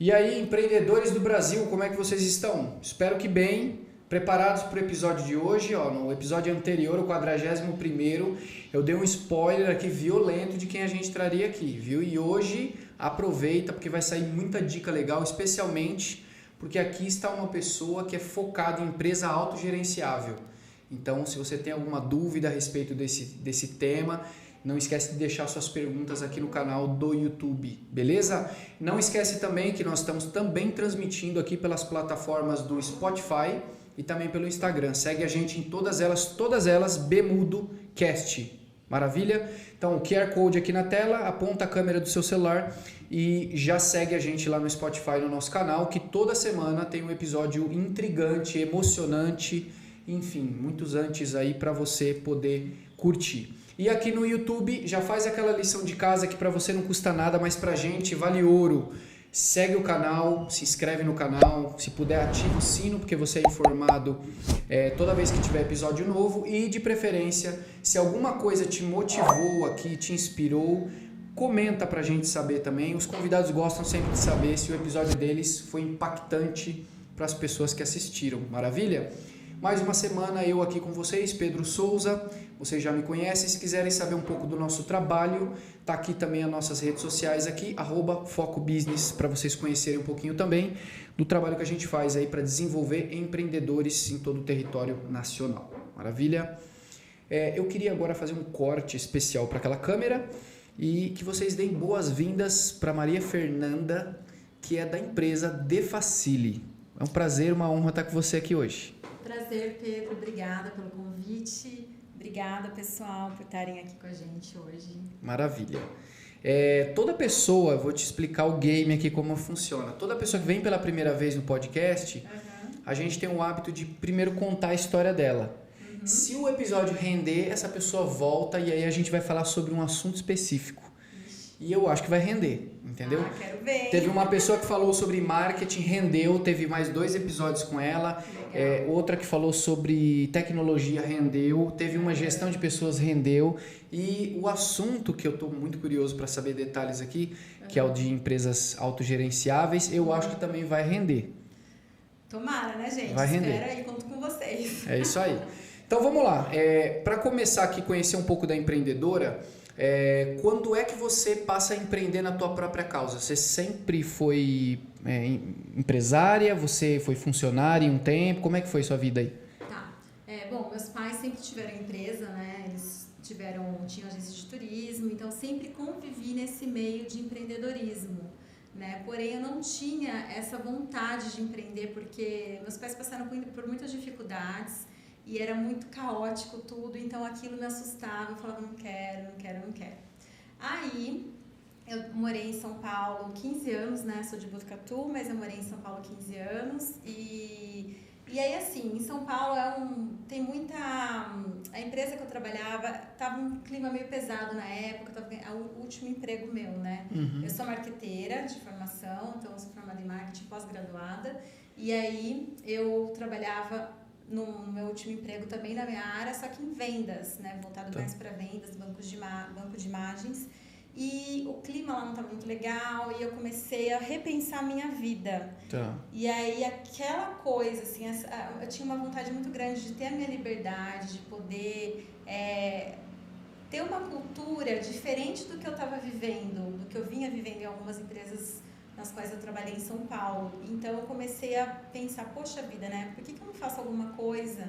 E aí, empreendedores do Brasil, como é que vocês estão? Espero que bem, preparados para o episódio de hoje. No episódio anterior, o 41º, eu dei um spoiler aqui violento de quem a gente traria aqui, viu? E hoje, aproveita porque vai sair muita dica legal, especialmente porque aqui está uma pessoa que é focada em empresa autogerenciável. Então, se você tem alguma dúvida a respeito desse tema, não esquece de deixar suas perguntas aqui no canal do YouTube, beleza? Não esquece também que nós estamos também transmitindo aqui pelas plataformas do Spotify e também pelo Instagram. Segue a gente em todas elas, BemudoCast. Maravilha? Então, o QR Code aqui na tela, aponta a câmera do seu celular e já segue a gente lá no Spotify, no nosso canal, que toda semana tem um episódio intrigante, emocionante, enfim, muitos antes aí para você poder curtir. E aqui no YouTube, já faz aquela lição de casa que para você não custa nada, mas pra gente vale ouro. Segue o canal, se inscreve no canal, se puder ativa o sino, porque você é informado toda vez que tiver episódio novo. E de preferência, se alguma coisa te motivou aqui, te inspirou, comenta pra gente saber também. Os convidados gostam sempre de saber se o episódio deles foi impactante para as pessoas que assistiram. Maravilha? Mais uma semana eu aqui com vocês, Pedro Souza, vocês já me conhecem, se quiserem saber um pouco do nosso trabalho, tá aqui também as nossas redes sociais aqui, @FocoBusiness, para vocês conhecerem um pouquinho também do trabalho que a gente faz aí para desenvolver empreendedores em todo o território nacional. Maravilha? Eu queria agora fazer um corte especial para aquela câmera e que vocês deem boas-vindas para Maria Fernanda, que é da empresa Defacili. É um prazer, uma honra estar com você aqui hoje. Prazer, Pedro. Obrigada pelo convite. Obrigada, pessoal, por estarem aqui com a gente hoje. Maravilha. Toda pessoa, vou te explicar o game aqui como funciona. Toda pessoa que vem pela primeira vez no podcast, a gente tem o hábito de primeiro contar a história dela. Se o episódio render, essa pessoa volta e aí a gente vai falar sobre um assunto específico. E eu acho que vai render, entendeu? Quero ver. Teve uma pessoa que falou sobre marketing, rendeu, teve mais 2 episódios com ela. Outra que falou sobre tecnologia, rendeu. Teve uma gestão de pessoas, rendeu. E o assunto que eu estou muito curioso para saber detalhes aqui, que é o de empresas autogerenciáveis, eu acho que também vai render. Tomara, né, gente? Vai render. Espera aí, conto com vocês. É isso aí. Então vamos lá. Para começar aqui, conhecer um pouco da empreendedora... quando é que você passa a empreender na tua própria causa? Você sempre foi empresária? Você foi funcionária em um tempo? Como é que foi sua vida aí? Tá. Bom, meus pais sempre tiveram empresa, né? Eles tinham agência de turismo, então sempre convivi nesse meio de empreendedorismo, né? Porém, eu não tinha essa vontade de empreender porque meus pais passaram por muitas dificuldades. E era muito caótico tudo, então aquilo me assustava, eu falava, não quero. Aí, eu morei em São Paulo 15 anos, né, sou de Botucatu, mas eu morei em São Paulo 15 anos, e aí assim, em São Paulo tem muita, a empresa que eu trabalhava, tava um clima meio pesado na época, é o último emprego meu, né, eu sou marqueteira de formação, então eu sou formada em marketing, pós-graduada, e aí eu trabalhava no meu último emprego também na minha área, só que em vendas, né? Voltado mais para vendas, banco de imagens. E o clima lá não estava muito legal e eu comecei a repensar a minha vida. Tá. E aí aquela coisa, assim, eu tinha uma vontade muito grande de ter a minha liberdade, de poder ter uma cultura diferente do que eu estava vivendo, do que eu vinha vivendo em algumas empresas nas quais eu trabalhei em São Paulo. Então eu comecei a pensar, poxa vida, né? Por que eu não faço alguma coisa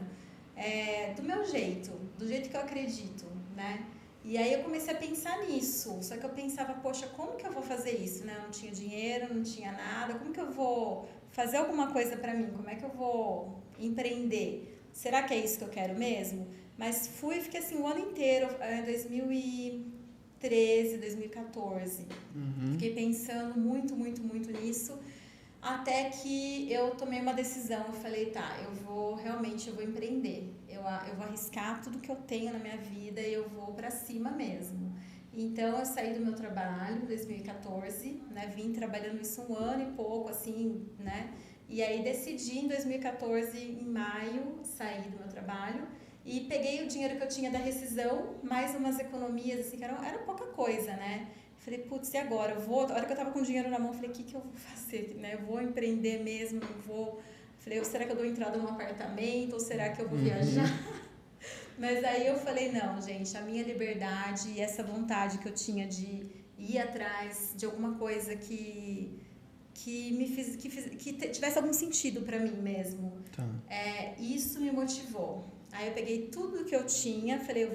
do meu jeito, do jeito que eu acredito, né? E aí eu comecei a pensar nisso. Só que eu pensava, poxa, como que eu vou fazer isso, né? Eu não tinha dinheiro, não tinha nada. Como que eu vou fazer alguma coisa pra mim? Como é que eu vou empreender? Será que é isso que eu quero mesmo? Mas fiquei assim o ano inteiro, 2013, 2014. Fiquei pensando muito nisso, até que eu tomei uma decisão. Eu falei, tá, eu vou empreender. Eu vou arriscar tudo que eu tenho na minha vida e eu vou pra cima mesmo. Então, eu saí do meu trabalho em 2014, né? Vim trabalhando isso 1 ano e pouco, assim, né? E aí decidi em 2014, em maio, sair do meu trabalho. E peguei o dinheiro que eu tinha da rescisão, mais umas economias, assim, que era pouca coisa, né? Falei, putz, e agora? A hora que eu tava com dinheiro na mão, falei, o que eu vou fazer? Né? Eu vou empreender mesmo? Não vou? Falei, será que eu dou entrada num apartamento? Ou será que eu vou viajar? Mas aí eu falei, não, gente, a minha liberdade e essa vontade que eu tinha de ir atrás de alguma coisa que tivesse algum sentido pra mim mesmo. Tá. Isso me motivou. Aí eu peguei tudo que eu tinha, falei,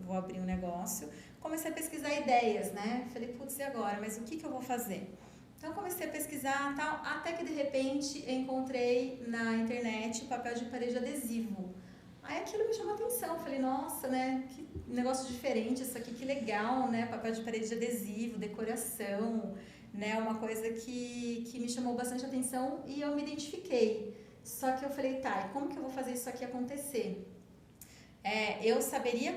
vou abrir um negócio. Comecei a pesquisar ideias, né? Falei, putz, e agora? Mas o que eu vou fazer? Então comecei a pesquisar tal, até que de repente encontrei na internet o papel de parede adesivo. Aí aquilo me chamou a atenção, falei, nossa, né, que negócio diferente isso aqui, que legal, né, papel de parede adesivo, decoração, né, uma coisa que me chamou bastante atenção e eu me identifiquei. Só que eu falei, tá, e como que eu vou fazer isso aqui acontecer? Eu saberia,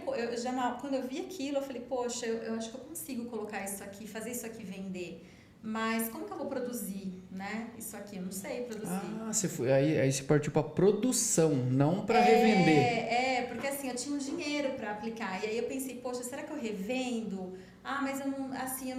quando eu vi aquilo, eu falei, poxa, eu acho que eu consigo colocar isso aqui, fazer isso aqui vender. Mas como que eu vou produzir, né? Isso aqui, eu não sei produzir. Aí você partiu para produção, não para revender. Porque assim, eu tinha um dinheiro para aplicar. E aí eu pensei, poxa, será que eu revendo? Mas eu não, assim,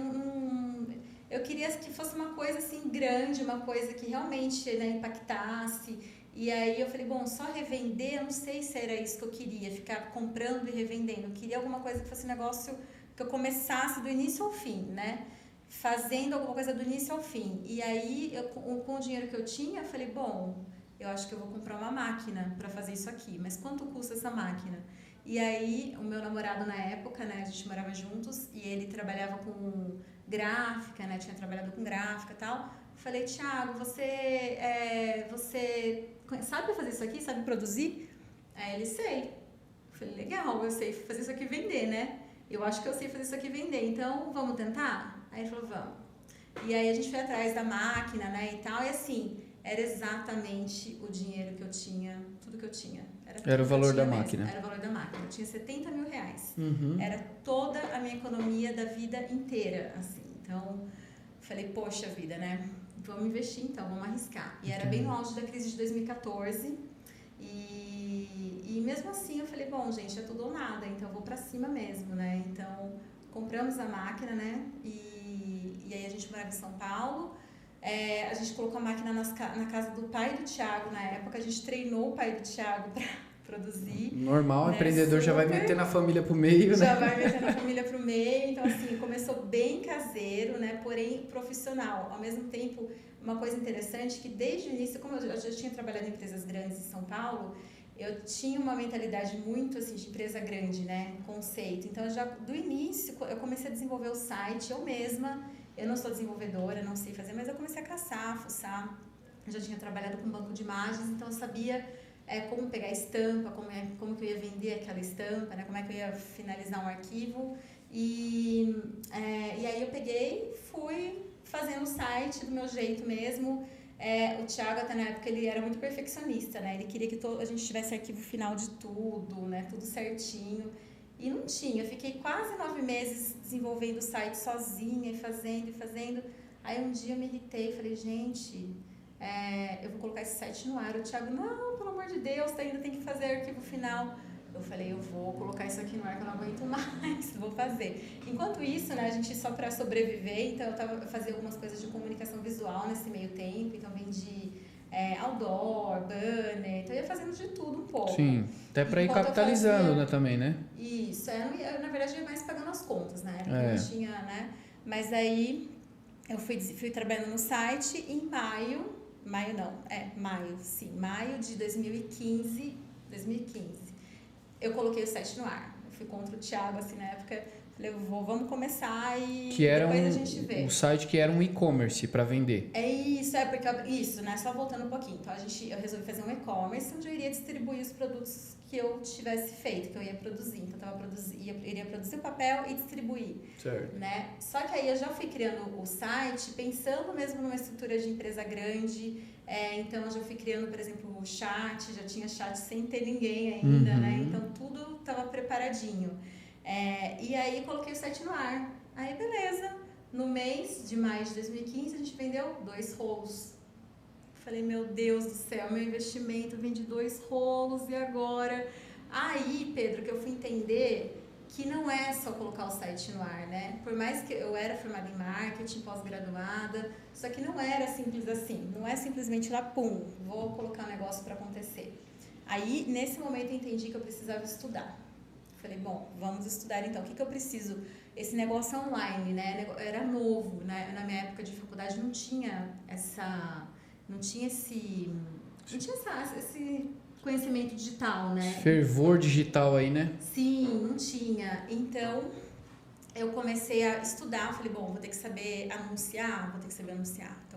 eu queria que fosse uma coisa assim grande, uma coisa que realmente, né, impactasse. E aí eu falei, bom, só revender, eu não sei se era isso que eu queria, ficar comprando e revendendo. Eu queria alguma coisa que fosse um negócio que eu começasse do início ao fim, né? Fazendo alguma coisa do início ao fim. E aí, com o dinheiro que eu tinha, eu falei, bom, eu acho que eu vou comprar uma máquina para fazer isso aqui. Mas quanto custa essa máquina? E aí, o meu namorado na época, né, a gente morava juntos e ele trabalhava com gráfica, né, tinha trabalhado com gráfica e tal. Falei, Thiago, você sabe fazer isso aqui? Sabe produzir? Aí ele, sei. Falei, legal, eu sei fazer isso aqui vender, né? Eu acho que eu sei fazer isso aqui vender, então vamos tentar? Aí ele falou, vamos. E aí a gente foi atrás da máquina, né, e tal, e assim, era exatamente o dinheiro que eu tinha, tudo que eu tinha. Era o valor da máquina. Era o valor da máquina. Eu tinha 70 mil reais. Uhum. Era toda a minha economia da vida inteira, assim. Então, falei, poxa vida, né? Vamos investir então, vamos arriscar. E era bem no auge da crise de 2014. E mesmo assim eu falei, bom, gente, é tudo ou nada, então eu vou pra cima mesmo, né? Então, compramos a máquina, né? E aí a gente morava em São Paulo. A gente colocou a máquina na casa do pai do Thiago na época. A gente treinou o pai do Thiago para produzir. Normal, né? empreendedor já vai meter na família pro meio, né? Já vai meter na família pro meio. Então, assim, começou bem caseiro, né? Porém, profissional. Ao mesmo tempo, uma coisa interessante que desde o início, como eu já tinha trabalhado em empresas grandes em São Paulo, eu tinha uma mentalidade muito, assim, de empresa grande, né? Conceito. Então, já do início, eu comecei a desenvolver o site eu mesma. Eu não sou desenvolvedora, não sei fazer, mas eu comecei a caçar, fuçar. Eu já tinha trabalhado com banco de imagens, então eu sabia como pegar estampa, como que eu ia vender aquela estampa, né? Como é que eu ia finalizar um arquivo. E aí eu peguei, fui fazendo o site do meu jeito mesmo. O Thiago, até na época, ele era muito perfeccionista, né? Ele queria que a gente tivesse arquivo final de tudo, né? Tudo certinho. E não tinha, eu fiquei quase 9 meses desenvolvendo o site sozinha e fazendo. Aí um dia eu me irritei e falei, gente, eu vou colocar esse site no ar. O Thiago, não, pelo amor de Deus, ainda tem que fazer arquivo final. Eu falei, eu vou colocar isso aqui no ar que eu não aguento mais, vou fazer. Enquanto isso, né, a gente só para sobreviver, então eu fazia algumas coisas de comunicação visual nesse meio tempo, então vendi outdoor, banner, então eu ia fazendo de tudo um pouco. Sim, até para ir capitalizando, né, também, né? Isso, na verdade eu ia mais pagando as contas, né? Porque não tinha, né? Mas aí eu fui trabalhando no site em maio de 2015, eu coloquei o site no ar. Eu fui contra o Thiago, assim, na época, falei, vamos começar e depois a gente vê. Um site que era um e-commerce para vender. Isso, né? Só voltando um pouquinho. Então, eu resolvi fazer um e-commerce onde eu iria distribuir os produtos que eu tivesse feito, que eu ia produzir. Então, eu iria produzir o papel e distribuir. Certo. Né? Só que aí eu já fui criando o site pensando mesmo numa estrutura de empresa grande. Então, eu já fui criando, por exemplo, o chat. Já tinha chat sem ter ninguém ainda, né? Então, tudo estava preparadinho. E aí, coloquei o site no ar. Aí, beleza. No mês de maio de 2015, a gente vendeu 2 rolos. Falei, meu Deus do céu, meu investimento, vendi 2 rolos e agora? Aí, Pedro, que eu fui entender que não é só colocar o site no ar, né? Por mais que eu era formada em marketing, pós-graduada, só que não era simples assim. Não é simplesmente lá, pum, vou colocar um negócio para acontecer. Aí, nesse momento, eu entendi que eu precisava estudar. Falei, bom, vamos estudar então. O que eu preciso? Esse negócio online, né? Era novo, né? Na minha época de faculdade não tinha esse conhecimento digital, né? Fervor digital aí, né? Sim, não tinha. Então, eu comecei a estudar. Falei, bom, vou ter que saber anunciar. Então,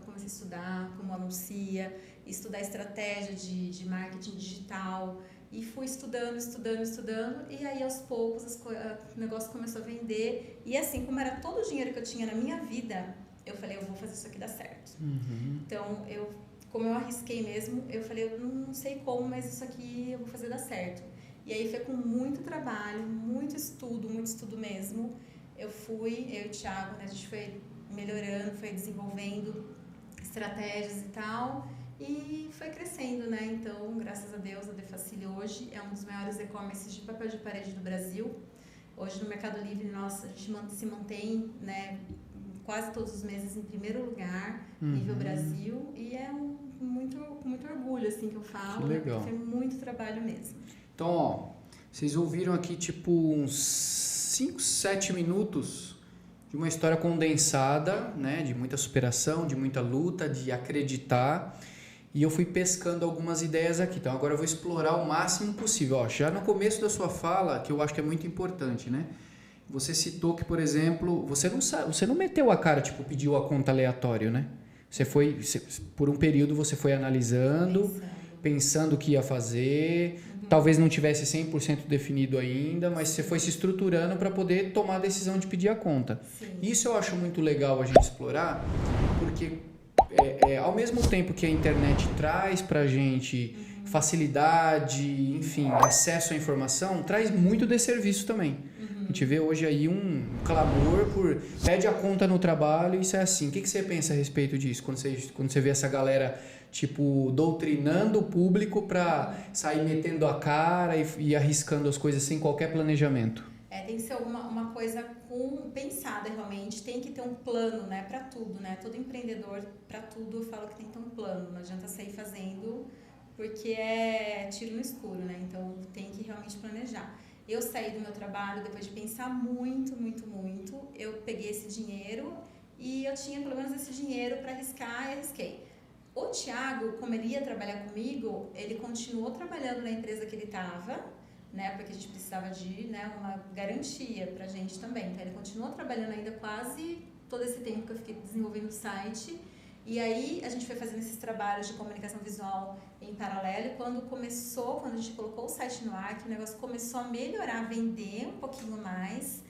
comecei a estudar como anuncia, estudar estratégia de marketing digital. E fui estudando. E aí, aos poucos, o negócio começou a vender. E assim, como era todo o dinheiro que eu tinha na minha vida, eu falei, eu vou fazer isso aqui dar certo. Então, como eu arrisquei mesmo, eu falei, eu não sei como, mas isso aqui eu vou fazer dar certo. E aí foi com muito trabalho, muito estudo mesmo. Eu e o Thiago, né, a gente foi melhorando, foi desenvolvendo estratégias e tal, e foi crescendo, né? Então, graças a Deus, a Defacile hoje é um dos maiores e-commerces de papel de parede do Brasil. Hoje no Mercado Livre, nossa, a gente se mantém, né, quase todos os meses em primeiro lugar, nível Brasil, e é com muito orgulho, assim, que eu falo. Que legal. Foi muito trabalho mesmo. Então, ó, vocês ouviram aqui, tipo, uns 5, 7 minutos de uma história condensada, né, de muita superação, de muita luta, de acreditar, e eu fui pescando algumas ideias aqui. Então, agora eu vou explorar o máximo possível. Ó, já no começo da sua fala, que eu acho que é muito importante, né? Você citou que, por exemplo, você não meteu a cara, tipo, pediu a conta aleatório, né? Por um período você foi analisando, pensando o que ia fazer, talvez não tivesse 100% definido ainda, mas você foi se estruturando para poder tomar a decisão de pedir a conta. Sim. Isso eu acho muito legal a gente explorar, porque ao mesmo tempo que a internet traz para a gente facilidade, enfim, acesso à informação, traz muito desserviço também. A gente vê hoje aí um clamor por pede a conta no trabalho, isso é assim. O que você pensa a respeito disso? Quando você vê essa galera, tipo, doutrinando o público para sair metendo a cara e arriscando as coisas sem qualquer planejamento? Tem que ser uma coisa pensada realmente, tem que ter um plano, né, para tudo, né? Todo empreendedor, para tudo, eu falo que tem que ter um plano, não adianta sair fazendo porque é tiro no escuro, né? Então tem que realmente planejar. Eu saí do meu trabalho depois de pensar muito, eu peguei esse dinheiro e eu tinha pelo menos esse dinheiro para arriscar e arrisquei. O Thiago, como ele ia trabalhar comigo, ele continuou trabalhando na empresa que ele estava, né, porque a gente precisava de, né, uma garantia pra gente também. Então ele continuou trabalhando ainda quase todo esse tempo que eu fiquei desenvolvendo o site. E aí a gente foi fazendo esses trabalhos de comunicação visual em paralelo, e quando a gente colocou o site no ar, que o negócio começou a melhorar, a vender um pouquinho mais,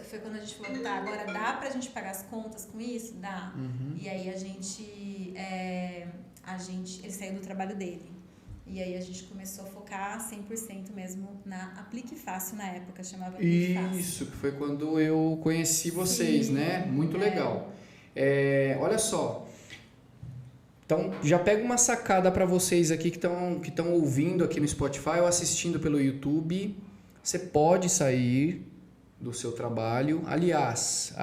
foi quando a gente falou, tá, agora dá pra gente pagar as contas com isso? Dá. E aí ele saiu do trabalho dele. E aí a gente começou a focar 100% mesmo na Aplique Fácil, na época, chamava Aplique Fácil. Isso, que foi quando eu conheci vocês, sim, né? Muito legal. Olha só, então já pega uma sacada para vocês aqui que estão ouvindo aqui no Spotify ou assistindo pelo YouTube. Você pode sair do seu trabalho. Aliás,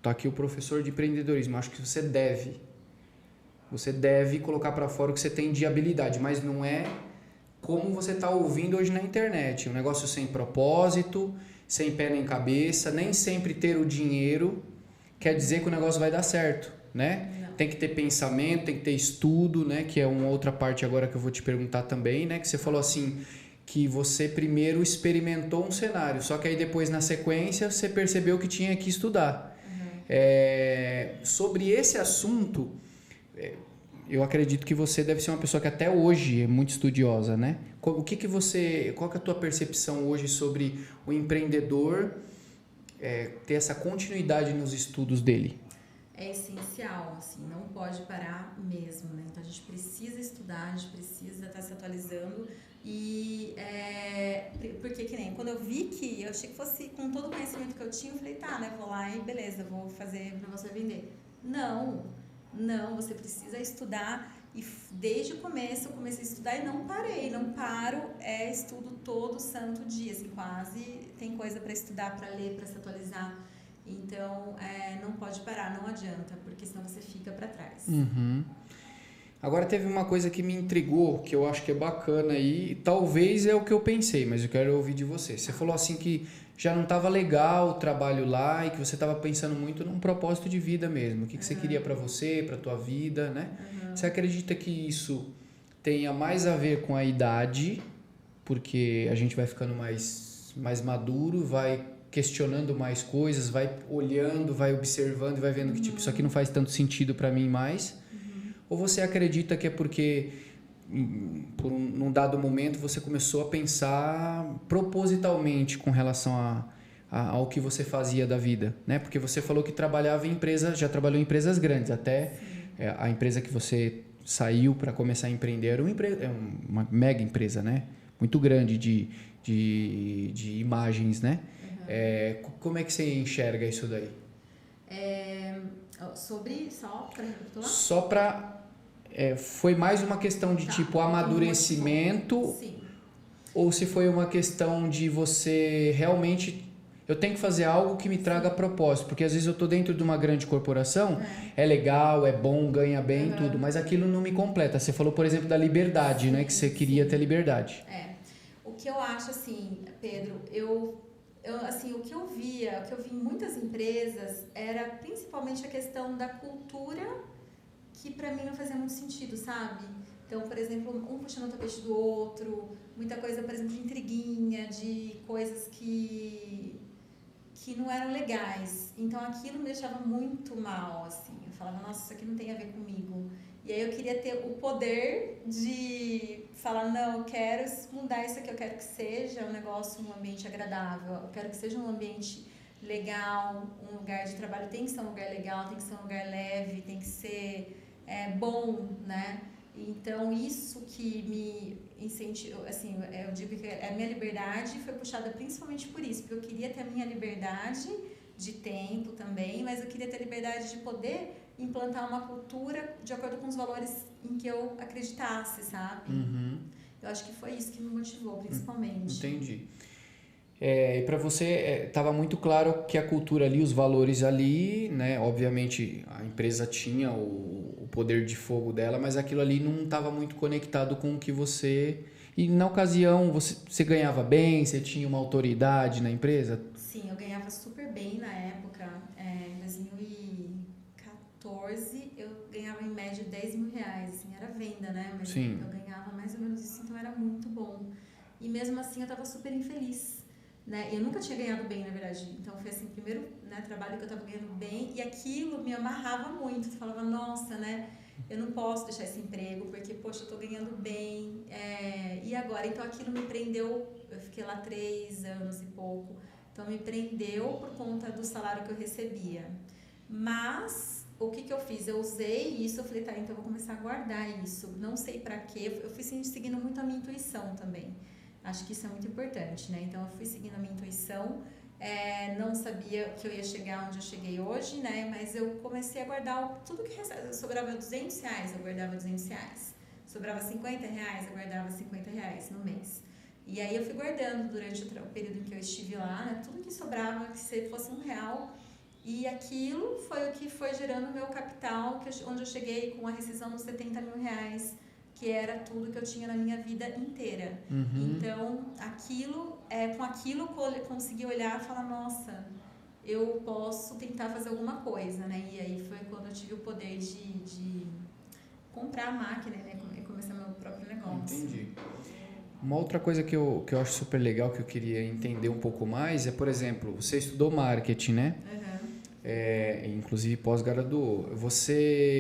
tá aqui o professor de empreendedorismo. Acho que você deve colocar para fora o que você tem de habilidade, mas não é como você está ouvindo hoje na internet. Um negócio sem propósito, sem pé nem cabeça, nem sempre ter o dinheiro quer dizer que o negócio vai dar certo, né? Não. Tem que ter pensamento, tem que ter estudo, né? Que é uma outra parte agora que eu vou te perguntar também, né? Que você falou assim, que você primeiro experimentou um cenário, só que aí depois na sequência você percebeu que tinha que estudar. Sobre esse assunto, eu acredito que você deve ser uma pessoa que até hoje é muito estudiosa, né? Qual que é a tua percepção hoje sobre o empreendedor ter essa continuidade nos estudos dele? É essencial, assim, não pode parar mesmo, né? Então a gente precisa estudar, a gente precisa estar se atualizando e porque que nem quando eu vi que eu achei que fosse com todo o conhecimento que eu tinha, eu falei, tá, né, vou lá e beleza, vou fazer para você vender. Não, você precisa estudar E desde o começo eu comecei a estudar e não parei, não paro, estudo todo santo dia, assim, quase tem coisa para estudar, para ler, para se atualizar. Então, não pode parar, não adianta, porque senão você fica para trás. Uhum. Agora teve uma coisa que me intrigou, que eu acho que é bacana aí, talvez é o que eu pensei, mas eu quero ouvir de você. Você falou assim que já não estava legal o trabalho lá e que você estava pensando muito num propósito de vida mesmo. O que você queria para você, para tua vida, né? Você acredita que isso tenha mais a ver com a idade, porque a gente vai ficando mais maduro, vai questionando mais coisas, vai olhando, vai observando e vai vendo que tipo, isso aqui não faz tanto sentido para mim mais? Ou você acredita que é porque num dado momento você começou a pensar propositalmente com relação ao que você fazia da vida, né? Porque você falou que trabalhava em empresas, já trabalhou em empresas grandes, até a empresa que você saiu para começar a empreender era uma mega empresa, né? Muito grande de imagens, né? Como é que você enxerga isso daí? Só para foi mais uma questão de tipo amadurecimento, ou se foi uma questão de você realmente eu tenho que fazer algo que me traga propósito, porque às vezes eu tô dentro de uma grande corporação, é legal, é bom, ganha bem, tudo, mas aquilo não me completa. Você falou, por exemplo, da liberdade, né, que você queria ter liberdade. O que eu acho assim, Pedro, assim, o que eu vi em muitas empresas era principalmente a questão da cultura, que pra mim não fazia muito sentido, sabe? Então, por exemplo, um puxando o tapete do outro, muita coisa, por exemplo, de intriguinha, de coisas que não eram legais. Então, aquilo me deixava muito mal, assim. Eu falava, nossa, isso aqui não tem a ver comigo. E aí eu queria ter o poder de falar, não, eu quero mudar isso aqui, eu quero que seja um negócio, um ambiente agradável, eu quero que seja um ambiente legal, um lugar de trabalho tem que ser um lugar legal, tem que ser um lugar leve, tem que ser bom, né? Então, isso que me incentivou, assim, eu digo que a minha liberdade foi puxada principalmente por isso, porque eu queria ter a minha liberdade de tempo também, mas eu queria ter a liberdade de poder implantar uma cultura de acordo com os valores em que eu acreditasse, sabe? Eu acho que foi isso que me motivou, principalmente. Entendi. E para você estava muito claro que a cultura ali, os valores ali, né? Obviamente a empresa tinha o poder de fogo dela, mas aquilo ali não estava muito conectado com o que você... E na ocasião você ganhava bem, você tinha uma autoridade na empresa? Sim, eu ganhava super bem na época. Em 2014 eu ganhava em média R$10.000, assim, era venda, né? Mas Sim. eu ganhava mais ou menos isso, então era muito bom. E mesmo assim eu estava super infeliz. Né? Eu nunca tinha ganhado bem, na verdade. Então foi assim, o primeiro, né, trabalho que eu estava ganhando bem e aquilo me amarrava muito. Eu falava, nossa, né, eu não posso deixar esse emprego porque, poxa, eu estou ganhando bem. E agora? Então aquilo me prendeu, eu fiquei lá 3 anos e pouco. Então me prendeu por conta do salário que eu recebia. Mas o que eu fiz? Eu usei isso, eu falei, tá, então eu vou começar a guardar isso. Não sei pra quê, eu fui seguindo muito a minha intuição também. Acho que isso é muito importante, né? Então, eu fui seguindo a minha intuição, não sabia que eu ia chegar onde eu cheguei hoje, né? Mas eu comecei a guardar tudo que sobrava R$200, eu guardava R$200. Sobrava R$50, eu guardava R$50 no mês. E aí, eu fui guardando durante o período em que eu estive lá, né? Tudo que sobrava, que se fosse R$1. E aquilo foi o que foi gerando o meu capital, onde eu cheguei com a rescisão dos R$70.000, que era tudo que eu tinha na minha vida inteira. Então, com aquilo eu consegui olhar e falar, nossa, eu posso tentar fazer alguma coisa, né? E aí foi quando eu tive o poder de comprar a máquina, né? E começar meu próprio negócio. Entendi. Uma outra coisa que eu acho super legal, que eu queria entender um pouco mais, é, por exemplo, você estudou marketing, né? Inclusive pós-graduou.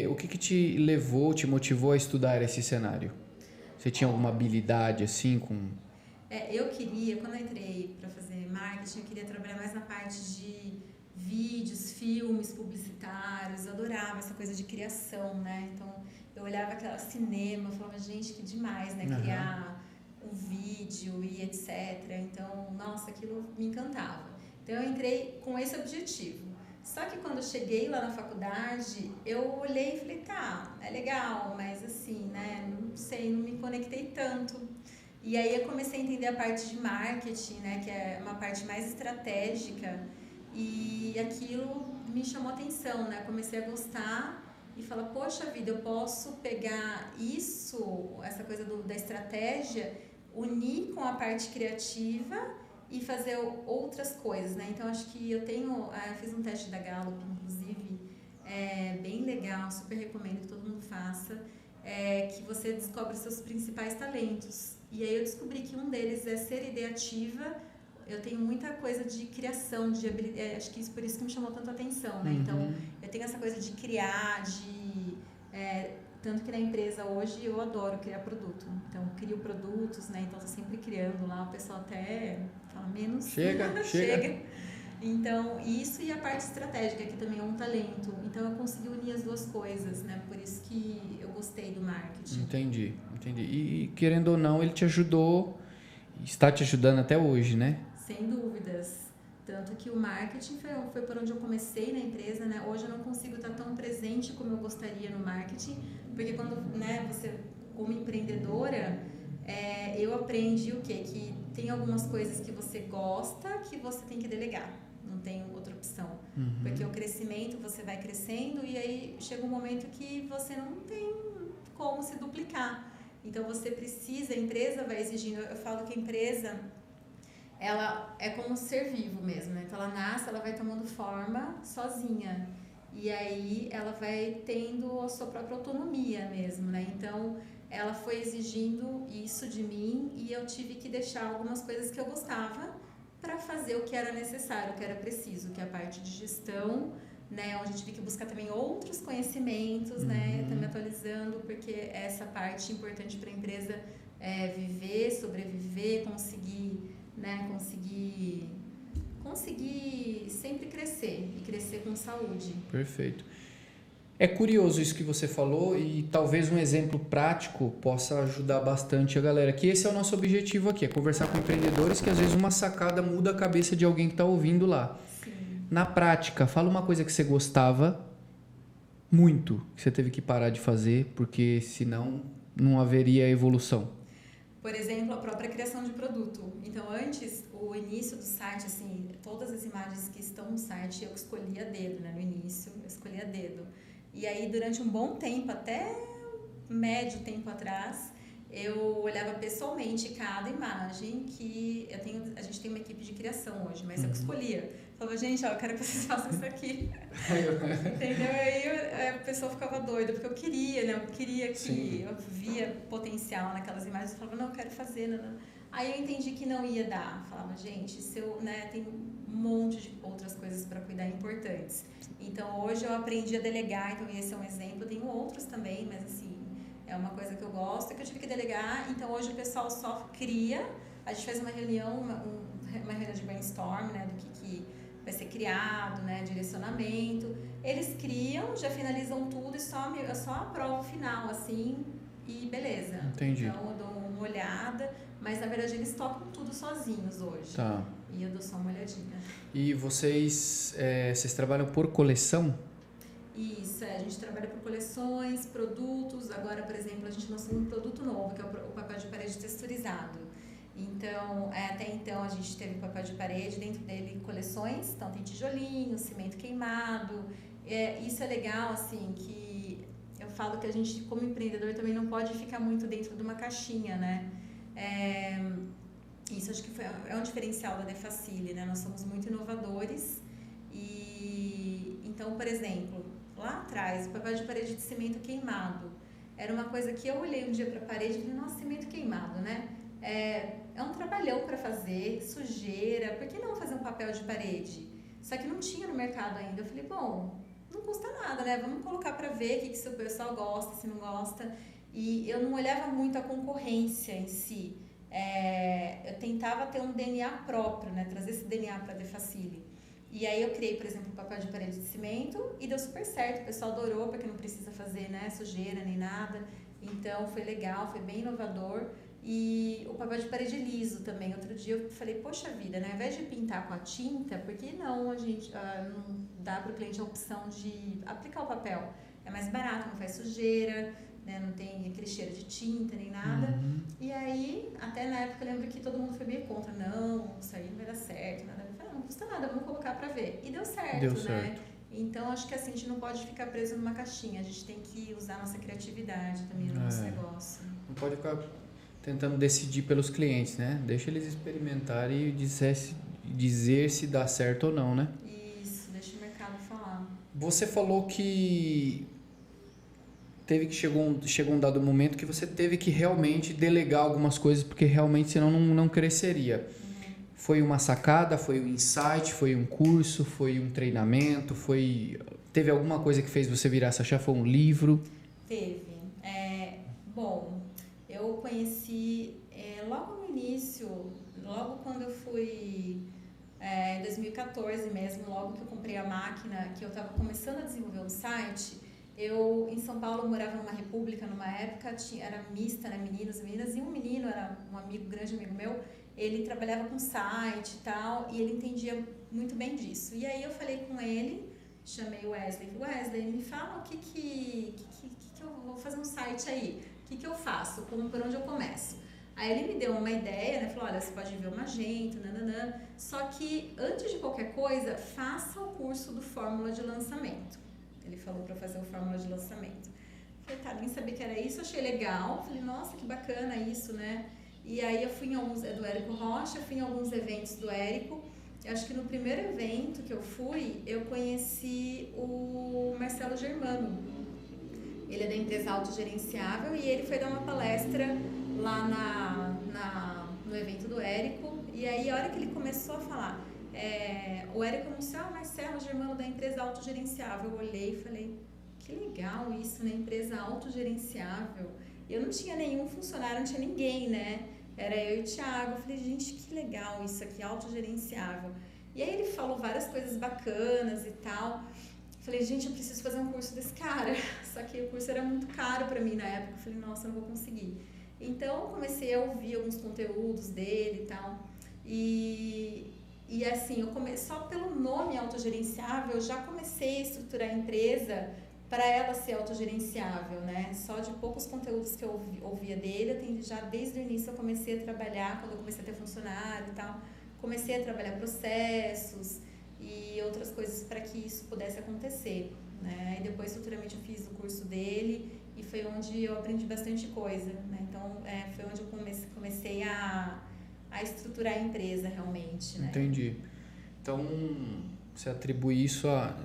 O que te levou, te motivou a estudar esse cenário? Você tinha alguma habilidade assim com... Eu queria, quando eu entrei para fazer marketing, eu queria trabalhar mais na parte de vídeos, filmes publicitários. Eu adorava essa coisa de criação, né? Então, eu olhava aquela cinema, eu falava, gente, que demais, né? Criar um vídeo e etc. Então, nossa, aquilo me encantava. Então, eu entrei com esse objetivo. Só que quando eu cheguei lá na faculdade, eu olhei e falei, tá, é legal, mas assim, né, não sei, não me conectei tanto. E aí eu comecei a entender a parte de marketing, né, que é uma parte mais estratégica, e aquilo me chamou atenção, né, comecei a gostar e falar, poxa vida, eu posso pegar isso, essa coisa da estratégia, unir com a parte criativa e fazer outras coisas, né? Então acho que eu fiz um teste da Gallup, inclusive, bem legal, super recomendo que todo mundo faça, que você descobre os seus principais talentos. E aí eu descobri que um deles é ser ideativa. Eu tenho muita coisa de criação, de habilidade, acho que por isso que me chamou tanto a atenção, né? Então eu tenho essa coisa de criar, tanto que na empresa hoje eu adoro criar produto. Então, eu crio produtos, né? Então, estou sempre criando lá. O pessoal até fala menos. Chega. Então, isso e a parte estratégica, que também é um talento. Então, eu consegui unir as duas coisas, né? Por isso que eu gostei do marketing. Entendi. E querendo ou não, ele te ajudou, está te ajudando até hoje, né? Sem dúvidas. Tanto que o marketing foi por onde eu comecei na empresa, né? Hoje eu não consigo estar tão presente como eu gostaria no marketing, porque quando, né, você, como empreendedora, eu aprendi o quê? Que tem algumas coisas que você gosta que você tem que delegar, não tem outra opção. Porque o crescimento, você vai crescendo e aí chega um momento que você não tem como se duplicar. Então você precisa, a empresa vai exigindo, eu falo que a empresa, ela é como um ser vivo mesmo, né? Então ela nasce, ela vai tomando forma sozinha. E aí ela vai tendo a sua própria autonomia mesmo, né? Então ela foi exigindo isso de mim e eu tive que deixar algumas coisas que eu gostava para fazer o que era necessário, o que era preciso, que é a parte de gestão, né? Onde eu tive que buscar também outros conhecimentos, né? Também atualizando, porque essa parte importante para a empresa é viver, sobreviver, conseguir sempre crescer e crescer com saúde. Perfeito. É curioso isso que você falou e talvez um exemplo prático possa ajudar bastante a galera. Que esse é o nosso objetivo aqui, é conversar com empreendedores que às vezes uma sacada muda a cabeça de alguém que está ouvindo lá. Sim. Na prática, fala uma coisa que você gostava muito, que você teve que parar de fazer, porque senão não haveria evolução. Por exemplo, a própria criação de produto. Então, antes, o início do site, assim, todas as imagens que estão no site, eu escolhi a dedo, né? No início, eu escolhi a dedo. E aí, durante um bom tempo, até médio tempo atrás, eu olhava pessoalmente cada imagem que a gente tem uma equipe de criação hoje, mas eu que escolhia. Falava, gente, eu quero que vocês façam isso aqui. Entendeu? Aí a pessoa ficava doida, porque eu queria, né? Eu queria que Sim. eu via potencial naquelas imagens. Eu falava, não, eu quero fazer. Não. Aí eu entendi que não ia dar. Falava, gente, tem um monte de outras coisas para cuidar importantes. Então, hoje eu aprendi a delegar, então esse é um exemplo. Eu tenho outros também, mas assim, é uma coisa que eu gosto, que eu tive que delegar. Então, hoje o pessoal só cria. A gente faz uma reunião, uma reunião de brainstorm, né, do que vai ser criado, né, direcionamento. Eles criam, já finalizam tudo e só aprovo o final, assim, e beleza. Entendi. Então, eu dou uma olhada, mas na verdade eles tocam tudo sozinhos hoje. Tá. E eu dou só uma olhadinha. E vocês trabalham por coleção? Isso, a gente trabalha por coleções, produtos. Agora, por exemplo, a gente lançou um produto novo, que é o papel de parede texturizado. Então, até então a gente teve papel de parede, dentro dele coleções, então tem tijolinho, cimento queimado. Isso é legal, assim, que eu falo que a gente, como empreendedor, também não pode ficar muito dentro de uma caixinha, né? Isso acho que é um diferencial da Defacile, né? Nós somos muito inovadores e, então, por exemplo, lá atrás, o papel de parede de cimento queimado era uma coisa que eu olhei um dia para a parede e falei, nossa, cimento queimado, né? É um trabalhão para fazer, sujeira, por que não fazer um papel de parede? Só que não tinha no mercado ainda. Eu falei, bom, não custa nada, né? Vamos colocar para ver o que o pessoal gosta, se não gosta. E eu não olhava muito a concorrência em si. Eu tentava ter um DNA próprio, né? Trazer esse DNA para a Defacile. E aí eu criei, por exemplo, um papel de parede de cimento e deu super certo. O pessoal adorou, porque não precisa fazer, né, sujeira nem nada. Então foi legal, foi bem inovador. E o papel de parede liso também. Outro dia eu falei, poxa vida, né? Ao invés de pintar com a tinta, por que não a gente não dá para o cliente a opção de aplicar o papel? É mais barato, não faz sujeira, né? Não tem aquele cheiro de tinta nem nada. E aí, até na época eu lembro que todo mundo foi meio contra. Não, isso aí não vai dar certo, nada. Eu falei, não custa nada, vamos colocar para ver. E deu certo, Deu né? certo. Então, acho que assim, a gente não pode ficar preso numa caixinha. A gente tem que usar a nossa criatividade também no nosso negócio. Não pode ficar tentando decidir pelos clientes, né? Deixa eles experimentarem e dizer se dá certo ou não, né? Isso, deixa o mercado falar. Você falou que chegou um dado momento que você teve que realmente delegar algumas coisas, porque realmente senão não cresceria. Foi uma sacada, foi um insight, foi um curso, foi um treinamento, teve alguma coisa que fez você virar essa chave? Foi um livro? Teve. Bom, eu conheci logo no início, logo quando eu fui, em 2014 mesmo, logo que eu comprei a máquina, que eu estava começando a desenvolver um site. Eu, em São Paulo, morava numa república, numa época, era mista, né, meninos e meninas, e um menino, era um grande amigo meu, ele trabalhava com site e tal, e ele entendia muito bem disso. E aí eu falei com ele, chamei o Wesley, me fala o que eu vou fazer um site aí, o que eu faço, por onde eu começo? Aí ele me deu uma ideia, né, falou, olha, você pode ver o Magento, nananã, só que antes de qualquer coisa, faça o curso do Fórmula de Lançamento. Ele falou para fazer o Fórmula de Lançamento. Falei, tá, nem sabia que era isso, achei legal, falei, nossa, que bacana isso, né? E aí eu fui em alguns, do Érico Rocha, fui em alguns eventos do Érico. Eu acho que no primeiro evento que eu fui, eu conheci o Marcelo Germano. Ele é da empresa Autogerenciável e ele foi dar uma palestra lá no evento do Érico. E aí a hora que ele começou a falar, o Érico anunciou, Marcelo Germano da empresa Autogerenciável. Eu olhei e falei, que legal isso, né? Empresa autogerenciável. Eu não tinha nenhum funcionário, não tinha ninguém, né? Era eu e o Thiago. Eu falei, gente, que legal isso aqui, autogerenciável. E aí ele falou várias coisas bacanas e tal. Falei, gente, eu preciso fazer um curso desse cara. Só que o curso era muito caro pra mim na época. Eu falei, nossa, eu não vou conseguir. Então eu comecei a ouvir alguns conteúdos dele e tal. E assim, só pelo nome autogerenciável, eu já comecei a estruturar a empresa para ela ser autogerenciável, né? Só de poucos conteúdos que eu ouvia dele, já desde o início eu comecei a trabalhar, quando eu comecei a ter funcionário e tal, comecei a trabalhar processos e outras coisas para que isso pudesse acontecer, né? E depois, futuramente, eu fiz o curso dele e foi onde eu aprendi bastante coisa, né? Então, foi onde eu comecei a estruturar a empresa realmente, né? Entendi. Então, você atribui isso a...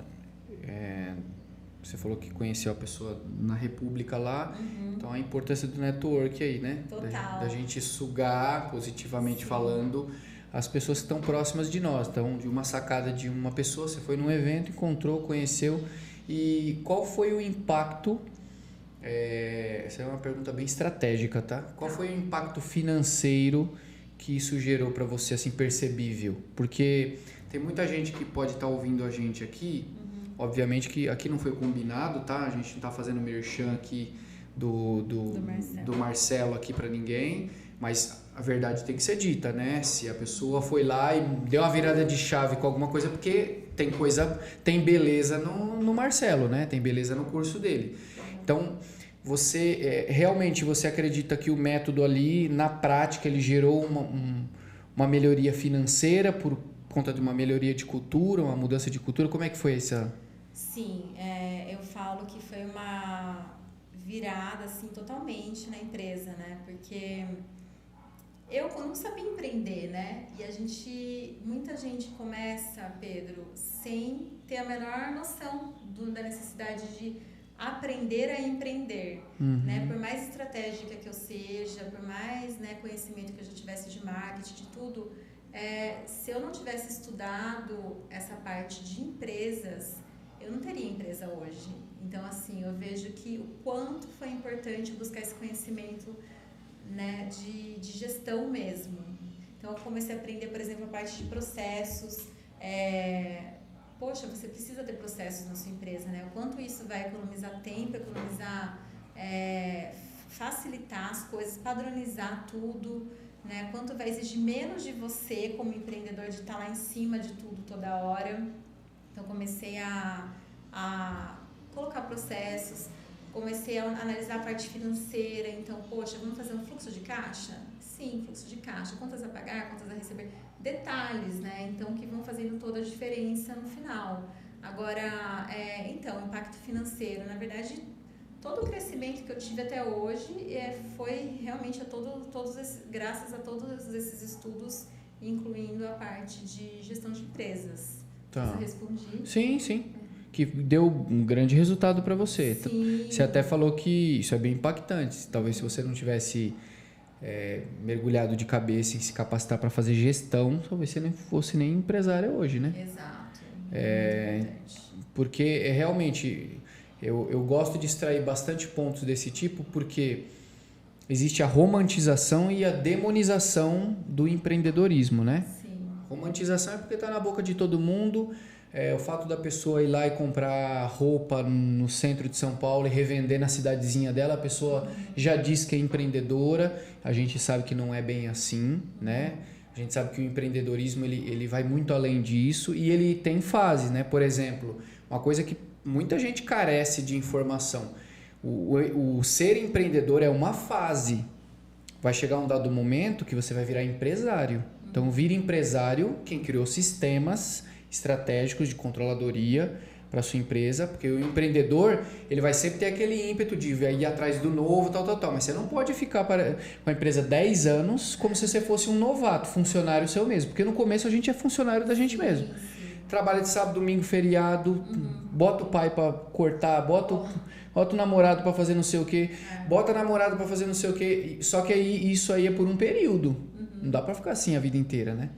Você falou que conheceu a pessoa na República lá, então a importância do network aí, né? Total. Da gente sugar, positivamente Sim. falando, as pessoas que estão próximas de nós. Então, de uma sacada de uma pessoa, você foi num evento, encontrou, conheceu. E qual foi o impacto? Essa é uma pergunta bem estratégica, tá? Qual foi o impacto financeiro que isso gerou para você, assim, percebível? Porque tem muita gente que pode estar ouvindo a gente aqui. Obviamente que aqui não foi combinado, tá? A gente não está fazendo merchan aqui do Marcelo aqui para ninguém, mas a verdade tem que ser dita, né? Se a pessoa foi lá e deu uma virada de chave com alguma coisa, porque tem beleza no Marcelo, né? Tem beleza no curso dele. Então, realmente você acredita que o método ali, na prática, ele gerou uma melhoria financeira por conta de uma melhoria de cultura, uma mudança de cultura? Como é que foi essa... Sim, eu falo que foi uma virada assim, totalmente na empresa, né? Porque eu não sabia empreender, né? E muita gente começa, Pedro, sem ter a menor noção da necessidade de aprender a empreender, né? Por mais estratégica que eu seja, por mais, né, conhecimento que eu já tivesse de marketing, de tudo, se eu não tivesse estudado essa parte de empresas, eu não teria empresa hoje. Então, assim, eu vejo que o quanto foi importante buscar esse conhecimento, né, de gestão mesmo. Então, eu comecei a aprender, por exemplo, a parte de processos. Poxa, você precisa ter processos na sua empresa, né? O quanto isso vai economizar tempo, economizar facilitar as coisas, padronizar tudo, né? Quanto vai exigir menos de você como empreendedor de estar lá em cima de tudo toda hora. Então comecei a colocar processos, comecei a analisar a parte financeira. Então, poxa, vamos fazer um fluxo de caixa? Sim, fluxo de caixa. Quantas a pagar, quantas a receber? Detalhes, né? Então, que vão fazendo toda a diferença no final. Agora, então, impacto financeiro. Na verdade, todo o crescimento que eu tive até hoje foi realmente graças a todos esses estudos, incluindo a parte de gestão de empresas. Tá. Você respondi? Sim. Que deu um grande resultado para você. Sim. Você até falou que isso é bem impactante. Talvez se você não tivesse mergulhado de cabeça em se capacitar para fazer gestão, talvez você nem fosse nem empresária hoje, né? Exato. Porque realmente eu gosto de extrair bastante pontos desse tipo, porque existe a romantização e a demonização do empreendedorismo, né? Sim. Romantização é porque está na boca de todo mundo. O fato da pessoa ir lá e comprar roupa no centro de São Paulo e revender na cidadezinha dela, a pessoa já diz que é empreendedora. A gente sabe que não é bem assim, né? A gente sabe que o empreendedorismo ele vai muito além disso e ele tem fases, né? Por exemplo, uma coisa que muita gente carece de informação. O ser empreendedor é uma fase. Vai chegar um dado momento que você vai virar empresário. Então, vira empresário quem criou sistemas estratégicos de controladoria para sua empresa, porque o empreendedor ele vai sempre ter aquele ímpeto de ir atrás do novo, tal, mas você não pode ficar com a empresa 10 anos como se você fosse um novato, funcionário seu mesmo, porque no começo a gente é funcionário da gente mesmo. Trabalha de sábado, domingo, feriado, bota o pai para cortar, bota o namorado para fazer não sei o que, bota namorado para fazer não sei o que, só que aí, isso aí é por um período, não dá para ficar assim a vida inteira, né?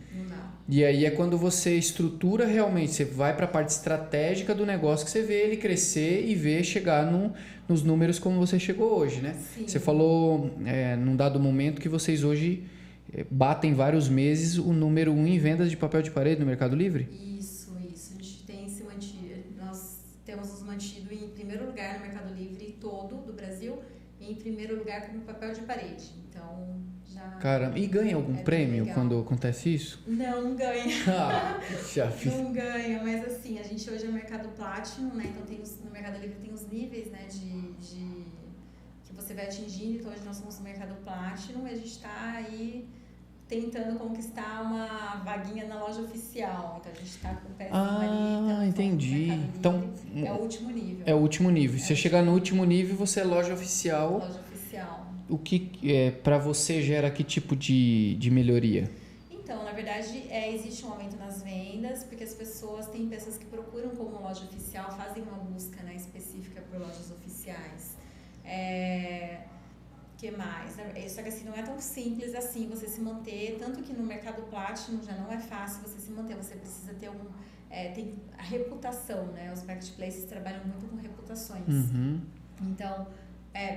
E aí é quando você estrutura realmente, você vai para a parte estratégica do negócio que você vê ele crescer e vê chegar nos números como você chegou hoje, né? Sim. Você falou num dado momento que vocês hoje batem vários meses o número 1 em vendas de papel de parede no Mercado Livre? Isso. A gente tem se mantido, nós temos nos mantido em primeiro lugar no Mercado Livre todo do Brasil e em primeiro lugar como papel de parede. Então, já... Caramba, e ganha algum prêmio quando acontece isso? Não ganha. Já fiz. Não ganha, mas assim, a gente hoje é Mercado Platinum, né? Então no Mercado Livre tem os níveis, né, que você vai atingindo. Então hoje nós somos no Mercado Platinum e a gente está aí tentando conquistar uma vaguinha na loja oficial. Então a gente está com o pé ali. Entendi. Então é o último nível. É o último nível. Se você chegar no último nível, você é loja oficial. Loja oficial. O que para você gera que tipo de melhoria? Então, na verdade, existe um aumento nas vendas, porque as pessoas, tem pessoas que procuram como loja oficial, fazem uma busca, né, específica por lojas oficiais. Que mais? Só que assim, não é tão simples assim você se manter, tanto que no Mercado Platinum já não é fácil você se manter, você precisa ter tem a reputação, né? Os marketplaces trabalham muito com reputações. Então,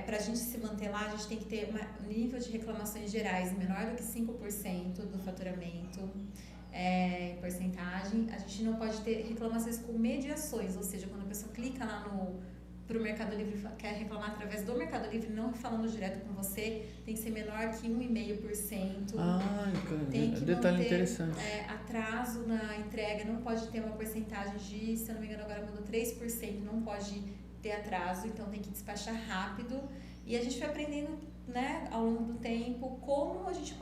para a gente se manter lá, a gente tem que ter um nível de reclamações gerais menor do que 5% do faturamento em porcentagem. A gente não pode ter reclamações com mediações, ou seja, quando a pessoa clica lá pro Mercado Livre, quer reclamar através do Mercado Livre, não falando direto com você, tem que ser menor que 1,5%. Tem que detalhe manter, interessante. Atraso na entrega, não pode ter uma porcentagem de, se eu não me engano, agora mudou 3%, não pode ter atraso, então tem que despachar rápido. E a gente vai aprendendo, né, ao longo do tempo como a gente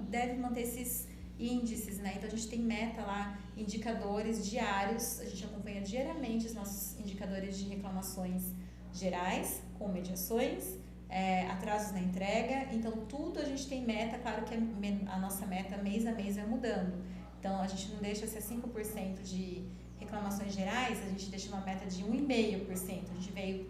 deve manter esses índices, né? Então a gente tem meta lá, indicadores diários, a gente acompanha diariamente os nossos indicadores de reclamações gerais, com mediações, atrasos na entrega. Então tudo a gente tem meta, claro que a nossa meta mês a mês vai mudando. Então a gente não deixa ser 5% de reclamações gerais, a gente deixa uma meta de 1,5%. A gente veio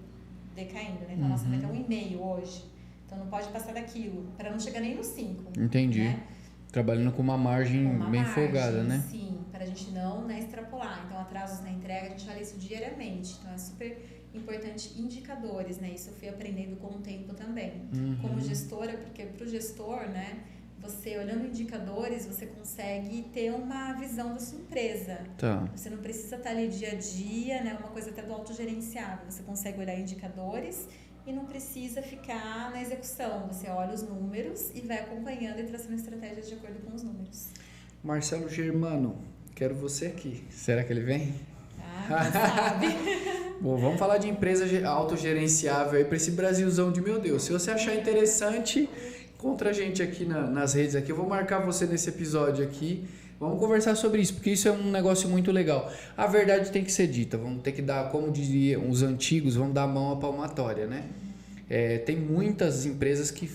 decaindo, né? Então a nossa meta é 1,5% hoje. Então não pode passar daquilo, para não chegar nem no 5%. Entendi. Né? Trabalhando com uma margem bem folgada, né? Sim, para a gente não extrapolar. Então, atrasos na entrega, a gente olha isso diariamente. Então, é super importante indicadores, né? Isso eu fui aprendendo com o tempo também. Como gestora, porque para o gestor, né? Você, olhando indicadores, você consegue ter uma visão da sua empresa. Tá. Você não precisa estar ali dia a dia, né? Uma coisa até do autogerenciável. Você consegue olhar indicadores e não precisa ficar na execução. Você olha os números e vai acompanhando e traçando estratégias de acordo com os números. Marcelo Germano, quero você aqui. Será que ele vem? Quem sabe? Bom, vamos falar de empresa autogerenciável aí para esse Brasilzão de meu Deus. Se você achar interessante, encontra a gente aqui nas redes aqui. Eu vou marcar você nesse episódio aqui. Vamos conversar sobre isso, porque isso é um negócio muito legal. A verdade tem que ser dita. Vamos ter que dar, como diriam os antigos, vamos dar a mão à palmatória, né? Tem muitas empresas que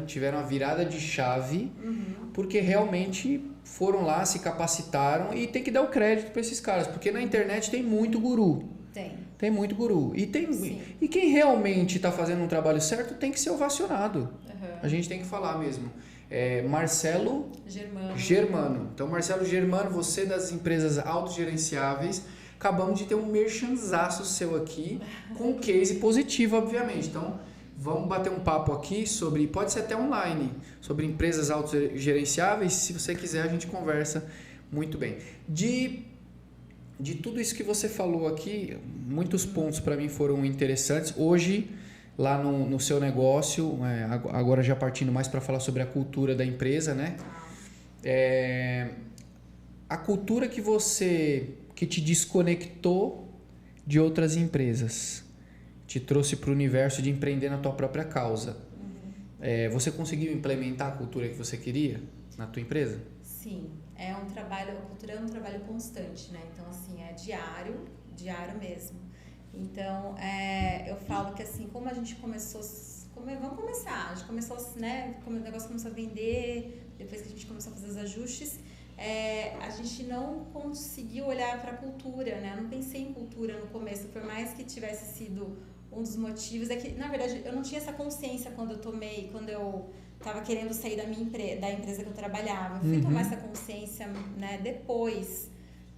tiveram a virada de chave, porque realmente foram lá, se capacitaram, e tem que dar o crédito para esses caras, porque na internet tem muito guru. Tem muito guru. E quem realmente está fazendo um trabalho certo tem que ser ovacionado. A gente tem que falar mesmo. Marcelo Germano. Então, Marcelo Germano, você das empresas autogerenciáveis, acabamos de ter um merchanzaço seu aqui, com um case positivo, obviamente. Então, vamos bater um papo aqui sobre, pode ser até online, sobre empresas autogerenciáveis. Se você quiser, a gente conversa muito bem. De tudo isso que você falou aqui, muitos pontos para mim foram interessantes. Hoje, lá no seu negócio, agora já partindo mais para falar sobre a cultura da empresa, né? A cultura que te desconectou de outras empresas, te trouxe para o universo de empreender na tua própria causa. Você conseguiu implementar a cultura que você queria na tua empresa? Sim, a cultura é um trabalho constante, né? Então, assim, é diário mesmo. Então, eu falo que assim, como a gente começou, vamos começar, a gente começou, né, como o negócio começou a vender, depois que a gente começou a fazer os ajustes, a gente não conseguiu olhar para a cultura, né? Eu não pensei em cultura no começo, por mais que tivesse sido um dos motivos, é que, na verdade, eu não tinha essa consciência quando eu estava querendo sair da empresa que eu trabalhava. Eu fui tomar essa consciência, né, depois,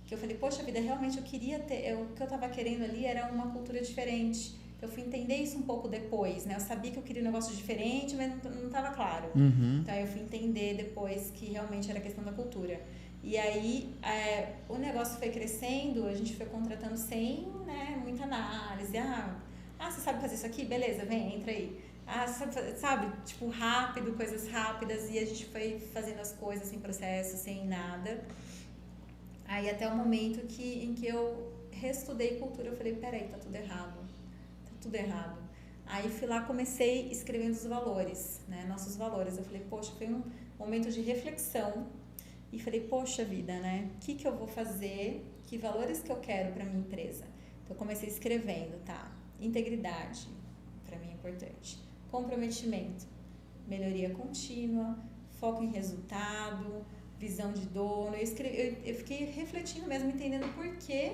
que eu falei, poxa vida, realmente eu queria ter, o que eu estava querendo ali era uma cultura diferente. Eu fui entender isso um pouco depois, né? Eu sabia que eu queria um negócio diferente, mas não estava claro. Então eu fui entender depois que realmente era questão da cultura. E aí o negócio foi crescendo, a gente foi contratando sem, né, muita análise. Você sabe fazer isso aqui? Beleza, vem, entra aí. Sabe, tipo, rápido, coisas rápidas, e a gente foi fazendo as coisas sem processo, sem nada. Aí até o momento em que eu reestudei cultura, eu falei, peraí, tá tudo errado. Aí fui lá, comecei escrevendo os valores, né, nossos valores. Eu falei, poxa, foi um momento de reflexão, e falei, poxa vida, né, o que eu vou fazer, que valores que eu quero para minha empresa? Então eu comecei escrevendo, integridade, para mim é importante, comprometimento, melhoria contínua, foco em resultado, visão de dono. Eu fiquei refletindo mesmo, entendendo o porquê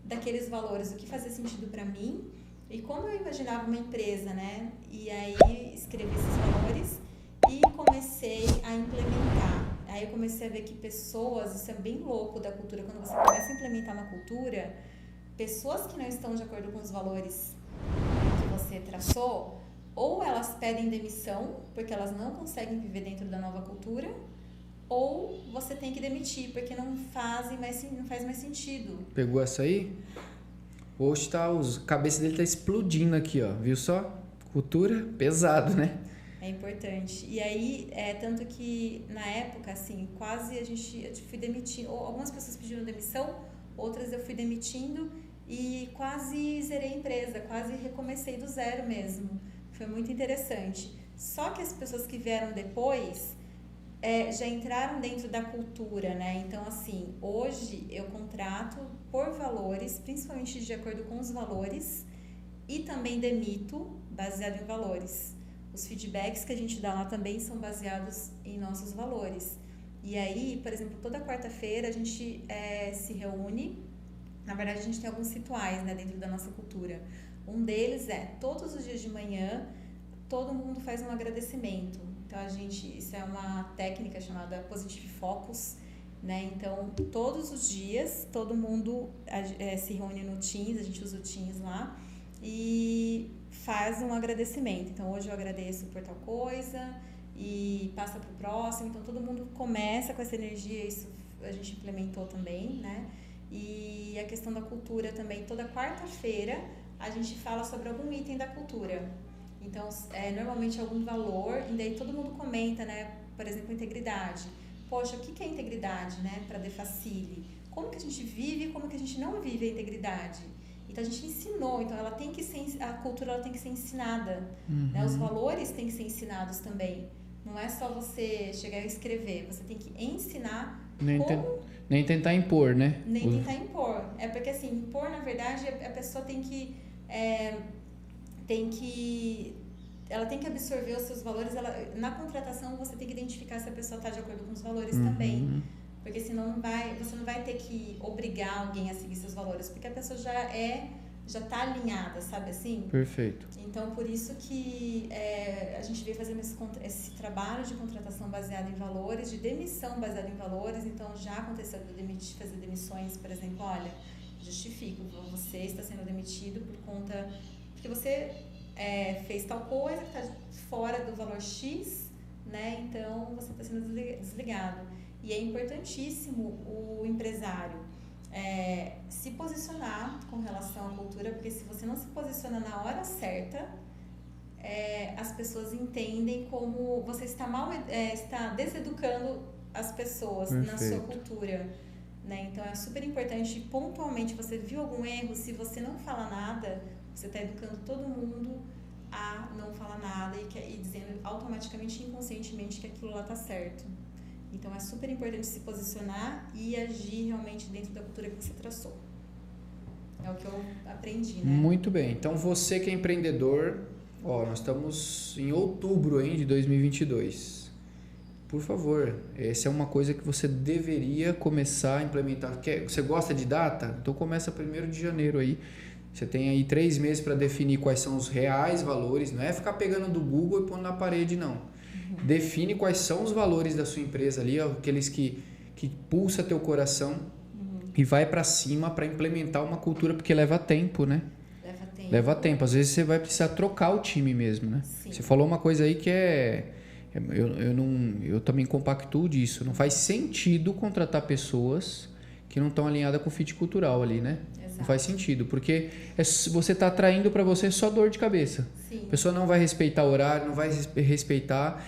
daqueles valores, o que fazia sentido para mim e como eu imaginava uma empresa, né? E aí escrevi esses valores e comecei a implementar. Aí eu comecei a ver que pessoas, isso é bem louco da cultura, quando você começa a implementar uma cultura, pessoas que não estão de acordo com os valores que você traçou, ou elas pedem demissão porque elas não conseguem viver dentro da nova cultura, ou você tem que demitir, porque não faz mais sentido. Pegou essa aí? Hoje a cabeça dele tá explodindo aqui, ó. Viu só? Cultura, pesado, né? É importante. E aí, tanto que na época, assim, quase eu fui demitindo. Algumas pessoas pediram demissão, outras eu fui demitindo e quase zerei a empresa, quase recomecei do zero mesmo. Foi muito interessante. Só que as pessoas que vieram depois já entraram dentro da cultura, né? Então, assim, hoje eu contrato por valores, principalmente de acordo com os valores, e também demito baseado em valores. Os feedbacks que a gente dá lá também são baseados em nossos valores. E aí, por exemplo, toda quarta-feira a gente se reúne. Na verdade, a gente tem alguns rituais, né, dentro da nossa cultura. Um deles todos os dias de manhã, todo mundo faz um agradecimento. Então, isso é uma técnica chamada Positive Focus, né? Então, todos os dias, todo mundo se reúne no Teams, a gente usa o Teams lá, e faz um agradecimento. Então, hoje eu agradeço por tal coisa e passa para o próximo. Então, todo mundo começa com essa energia, isso a gente implementou também, né? E a questão da cultura também, toda quarta-feira a gente fala sobre algum item da cultura. Então, normalmente algum valor, e daí todo mundo comenta, né? Por exemplo, integridade. Poxa, o que é integridade, né? Para Defacile. Como que a gente vive e como que a gente não vive a integridade? Então, a gente ensinou. Então, a cultura ela tem que ser ensinada. Né? Os valores têm que ser ensinados também. Não é só você chegar e escrever. Você tem que ensinar nem tentar impor, né? Nem tentar impor. É porque, assim, impor, na verdade, a pessoa ela tem que absorver os seus valores. Na contratação, você tem que identificar se a pessoa está de acordo com os valores também. Porque senão você não vai ter que obrigar alguém a seguir seus valores, porque a pessoa já está alinhada, sabe assim? Perfeito. Então, por isso que a gente veio fazendo esse trabalho de contratação baseado em valores, de demissão baseada em valores. Então, já aconteceu de fazer demissões, por exemplo, olha, justifico, você está sendo demitido porque você fez tal coisa que está fora do valor X, né? Então, você está sendo desligado. E é importantíssimo o empresário se posicionar com relação à cultura, porque se você não se posiciona na hora certa, as pessoas entendem como você está deseducando as pessoas na sua cultura. Né? Então é super importante, pontualmente, você viu algum erro, se você não fala nada, você está educando todo mundo a não falar nada e dizendo automaticamente, inconscientemente, que aquilo lá está certo. Então, é super importante se posicionar e agir realmente dentro da cultura que você traçou. É o que eu aprendi, né? Muito bem. Então, você que é empreendedor, nós estamos em outubro de 2022. Por favor, essa é uma coisa que você deveria começar a implementar. Você gosta de data? Então, começa 1º de janeiro aí. Você tem aí 3 meses para definir quais são os reais valores. Não é ficar pegando do Google e pondo na parede, não. Define quais são os valores da sua empresa ali, aqueles que pulsa teu coração e vai para cima para implementar uma cultura, porque leva tempo, né? Leva tempo. Às vezes você vai precisar trocar o time mesmo, né? Sim. Você falou uma coisa aí que eu também compactuo disso. Não faz sentido contratar pessoas que não estão alinhadas com o fit cultural ali, né? Exato. Não faz sentido, porque você está atraindo para você só dor de cabeça. Sim. A pessoa não vai respeitar o horário, não vai respeitar.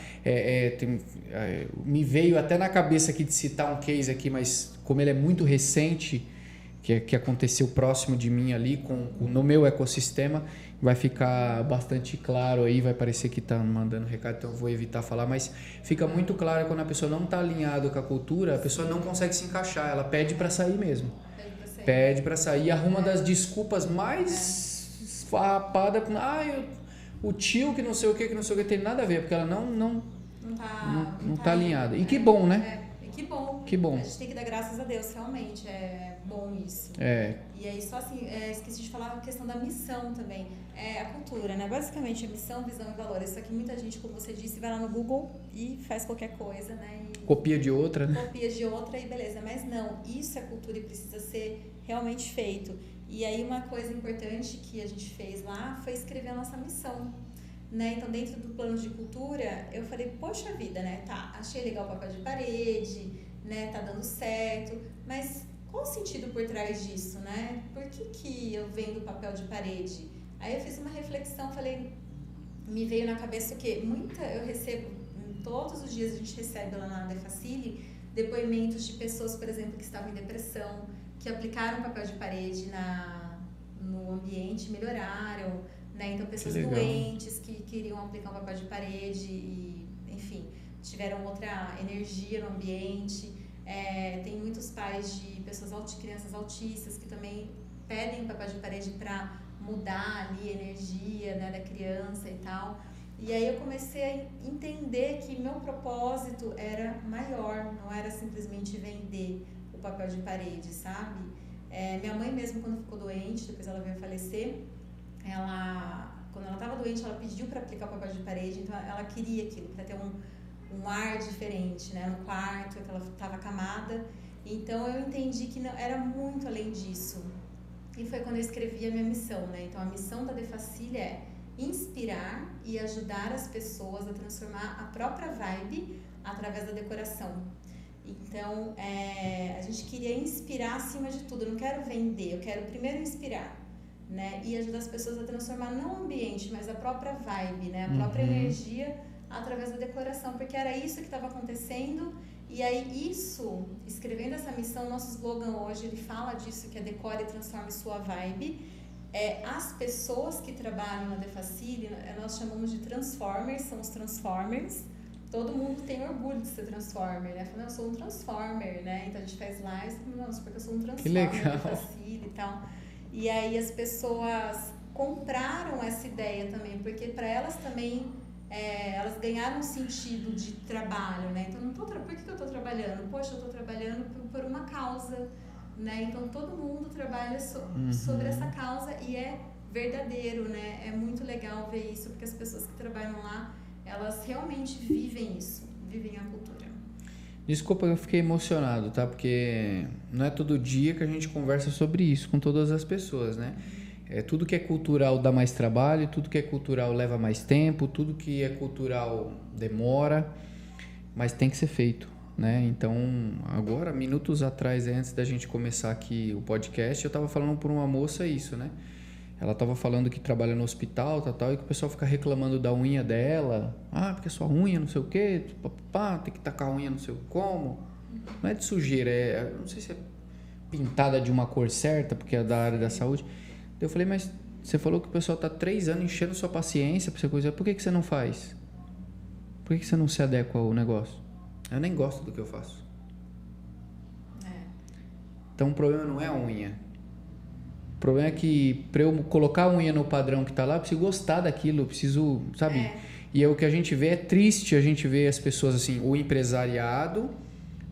Me veio até na cabeça aqui de citar um case aqui, mas como ele é muito recente, que aconteceu próximo de mim ali, no meu ecossistema, vai ficar bastante claro aí, vai parecer que está mandando recado, então eu vou evitar falar, mas fica muito claro quando a pessoa não está alinhada com a cultura, a pessoa não consegue se encaixar, ela pede para sair mesmo. Pede para sair, arruma das desculpas mais farrapadas, o tio que não sei o que tem nada a ver, porque ela não tá alinhada. E que bom, né? Que bom. Que bom. A gente tem que dar graças a Deus, realmente. É bom isso. E aí, só assim, esqueci de falar a questão da missão também. A cultura, né? Basicamente, a missão, visão e valores. Só que muita gente, como você disse, vai lá no Google e faz qualquer coisa, né? Copia de outra, né? Copia de outra e beleza. Mas não, isso é cultura e precisa ser realmente feito. E aí, uma coisa importante que a gente fez lá foi escrever a nossa missão. Né? Então, dentro do plano de cultura, eu falei, poxa vida, né? Tá, achei legal o papel de parede, né? Tá dando certo, mas qual o sentido por trás disso, né? Por que eu vendo o papel de parede? Aí eu fiz uma reflexão, falei, me veio na cabeça o quê? Eu recebo, todos os dias a gente recebe lá na Defacile depoimentos de pessoas, por exemplo, que estavam em depressão, que aplicaram papel de parede no ambiente, melhoraram, né? Então, pessoas doentes que queriam aplicar um papel de parede e, enfim, tiveram outra energia no ambiente. Tem muitos pais de crianças autistas que também pedem papel de parede para mudar ali a energia, né, da criança e tal. E aí eu comecei a entender que meu propósito era maior, não era simplesmente vender o papel de parede, sabe? Minha mãe mesmo, quando ficou doente, depois ela veio falecer, quando ela estava doente, ela pediu para aplicar o papel de parede, então ela queria aquilo, para ter um ar diferente, né, no quarto, que ela estava acamada. Então eu entendi que era muito além disso. E foi quando eu escrevi a minha missão, né? Então a missão da Defacile é inspirar e ajudar as pessoas a transformar a própria vibe através da decoração. Então a gente queria inspirar acima de tudo. Eu não quero vender, eu quero primeiro inspirar. né? E ajudar as pessoas a transformar não o ambiente, mas a própria vibe, né? A própria energia através da decoração, porque era isso que estava acontecendo. E aí isso, escrevendo essa missão, nosso slogan hoje, ele fala disso, que é decore e transforme sua vibe. As pessoas que trabalham na Defacili, nós chamamos de transformers, são os transformers. Todo mundo tem orgulho de ser transformer, né? Falando, eu sou um transformer, né? Então a gente faz lives, nossa, porque eu sou um transformer da Defacili e tal. E aí as pessoas compraram essa ideia também, porque para elas também, elas ganharam um sentido de trabalho, né? Então, por que eu estou trabalhando? Poxa, eu estou trabalhando por uma causa, né? Então, todo mundo trabalha sobre essa causa e é verdadeiro, né? É muito legal ver isso, porque as pessoas que trabalham lá, elas realmente vivem isso, vivem a cultura. Desculpa, eu fiquei emocionado, tá? Porque não é todo dia que a gente conversa sobre isso com todas as pessoas, né? Tudo que é cultural dá mais trabalho, tudo que é cultural leva mais tempo, tudo que é cultural demora, mas tem que ser feito, né? Então, agora, minutos atrás, antes da gente começar aqui o podcast, eu estava falando por uma moça isso, né? Ela estava falando que trabalha no hospital, tal, e que o pessoal fica reclamando da unha dela. Ah, porque sua unha não sei o quê, tem que tacar a unha não sei como. Não é de sujeira, não sei se é pintada de uma cor certa, porque é da área da saúde. Eu falei, mas você falou que o pessoal está 3 anos enchendo sua paciência para você coisa. Por que você não faz? Por que você não se adequa ao negócio? Eu nem gosto do que eu faço. Então o problema não é a unha. O problema é que para eu colocar a unha no padrão que está lá, eu preciso gostar daquilo, eu preciso, sabe? E o que a gente vê é triste, a gente vê as pessoas assim, o empresariado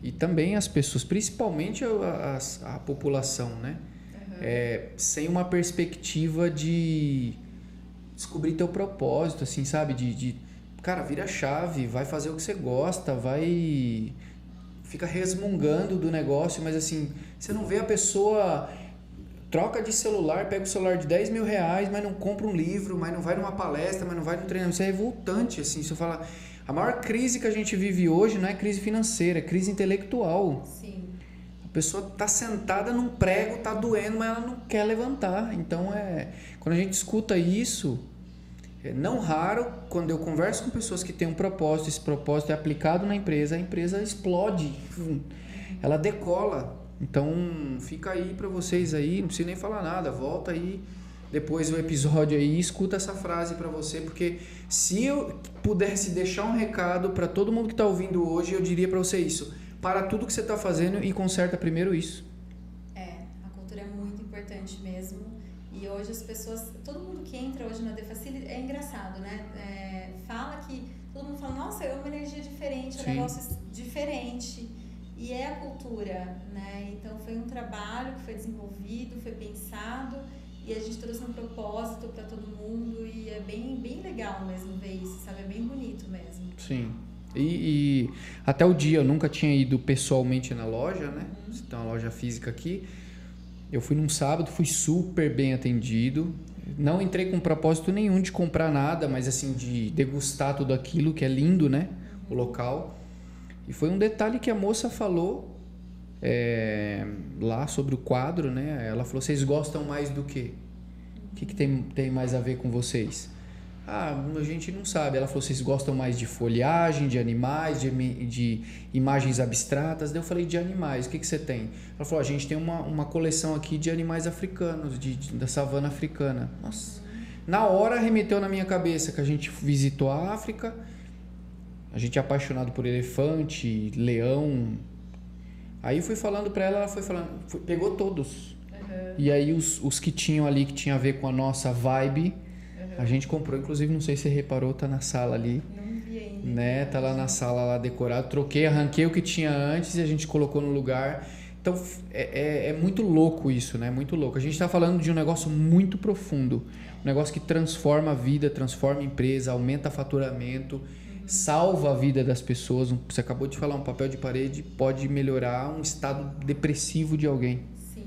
e também as pessoas, principalmente a população, né? Sem uma perspectiva de descobrir teu propósito, assim, sabe? Cara, vira a chave, vai fazer o que você gosta, fica resmungando do negócio, mas assim, você não vê a pessoa troca de celular, pega o celular de 10 mil reais, mas não compra um livro, mas não vai numa palestra, mas não vai num treinamento. Isso é revoltante, assim, se eu falar. A maior crise que a gente vive hoje não é crise financeira, é crise intelectual. Sim. A pessoa está sentada num prego, está doendo, mas ela não quer levantar. Então, quando a gente escuta isso, não raro, quando eu converso com pessoas que têm um propósito, esse propósito é aplicado na empresa, a empresa explode, ela decola. Então, fica aí para vocês aí, não precisa nem falar nada, volta aí depois do episódio aí, escuta essa frase para você, porque se eu pudesse deixar um recado para todo mundo que está ouvindo hoje, eu diria para você isso: para tudo que você está fazendo e conserta primeiro isso. A cultura é muito importante mesmo. E hoje as pessoas, todo mundo que entra hoje na Defacili, é engraçado, né? Fala que, todo mundo fala, nossa, é uma energia diferente, é um negócio diferente. E é a cultura, né? Então foi um trabalho que foi desenvolvido, foi pensado, e a gente trouxe um propósito para todo mundo, e é bem, bem legal mesmo ver isso, sabe? É bem bonito mesmo. Sim. E até o dia eu nunca tinha ido pessoalmente na loja, né? Você tem uma loja física aqui. Eu fui num sábado, fui super bem atendido. Não entrei com propósito nenhum de comprar nada, mas assim, de degustar tudo aquilo, que é lindo, né? O local. E foi um detalhe que a moça falou lá sobre o quadro, né? Ela falou, vocês gostam mais do quê? O que tem mais a ver com vocês? A gente não sabe. Ela falou, vocês gostam mais de folhagem, de animais, de imagens abstratas? Daí eu falei, de animais, o que você tem? Ela falou, a gente tem uma coleção aqui de animais africanos, da savana africana. Nossa. Na hora remeteu na minha cabeça que a gente visitou a África, a gente é apaixonado por elefante, leão. Aí fui falando pra ela foi falando, pegou todos. E aí os que tinham ali, que tinha a ver com a nossa vibe, a gente comprou. Inclusive, não sei se você reparou, tá na sala ali. Não vi ainda. Né? Tá lá na sala, lá decorado. Troquei, arranquei o que tinha antes e a gente colocou no lugar. Então, é muito louco isso, né? Muito louco. A gente tá falando de um negócio muito profundo. Um negócio que transforma a vida, transforma a empresa, aumenta faturamento, salva a vida das pessoas. Você acabou de falar, um papel de parede pode melhorar um estado depressivo de alguém. Sim.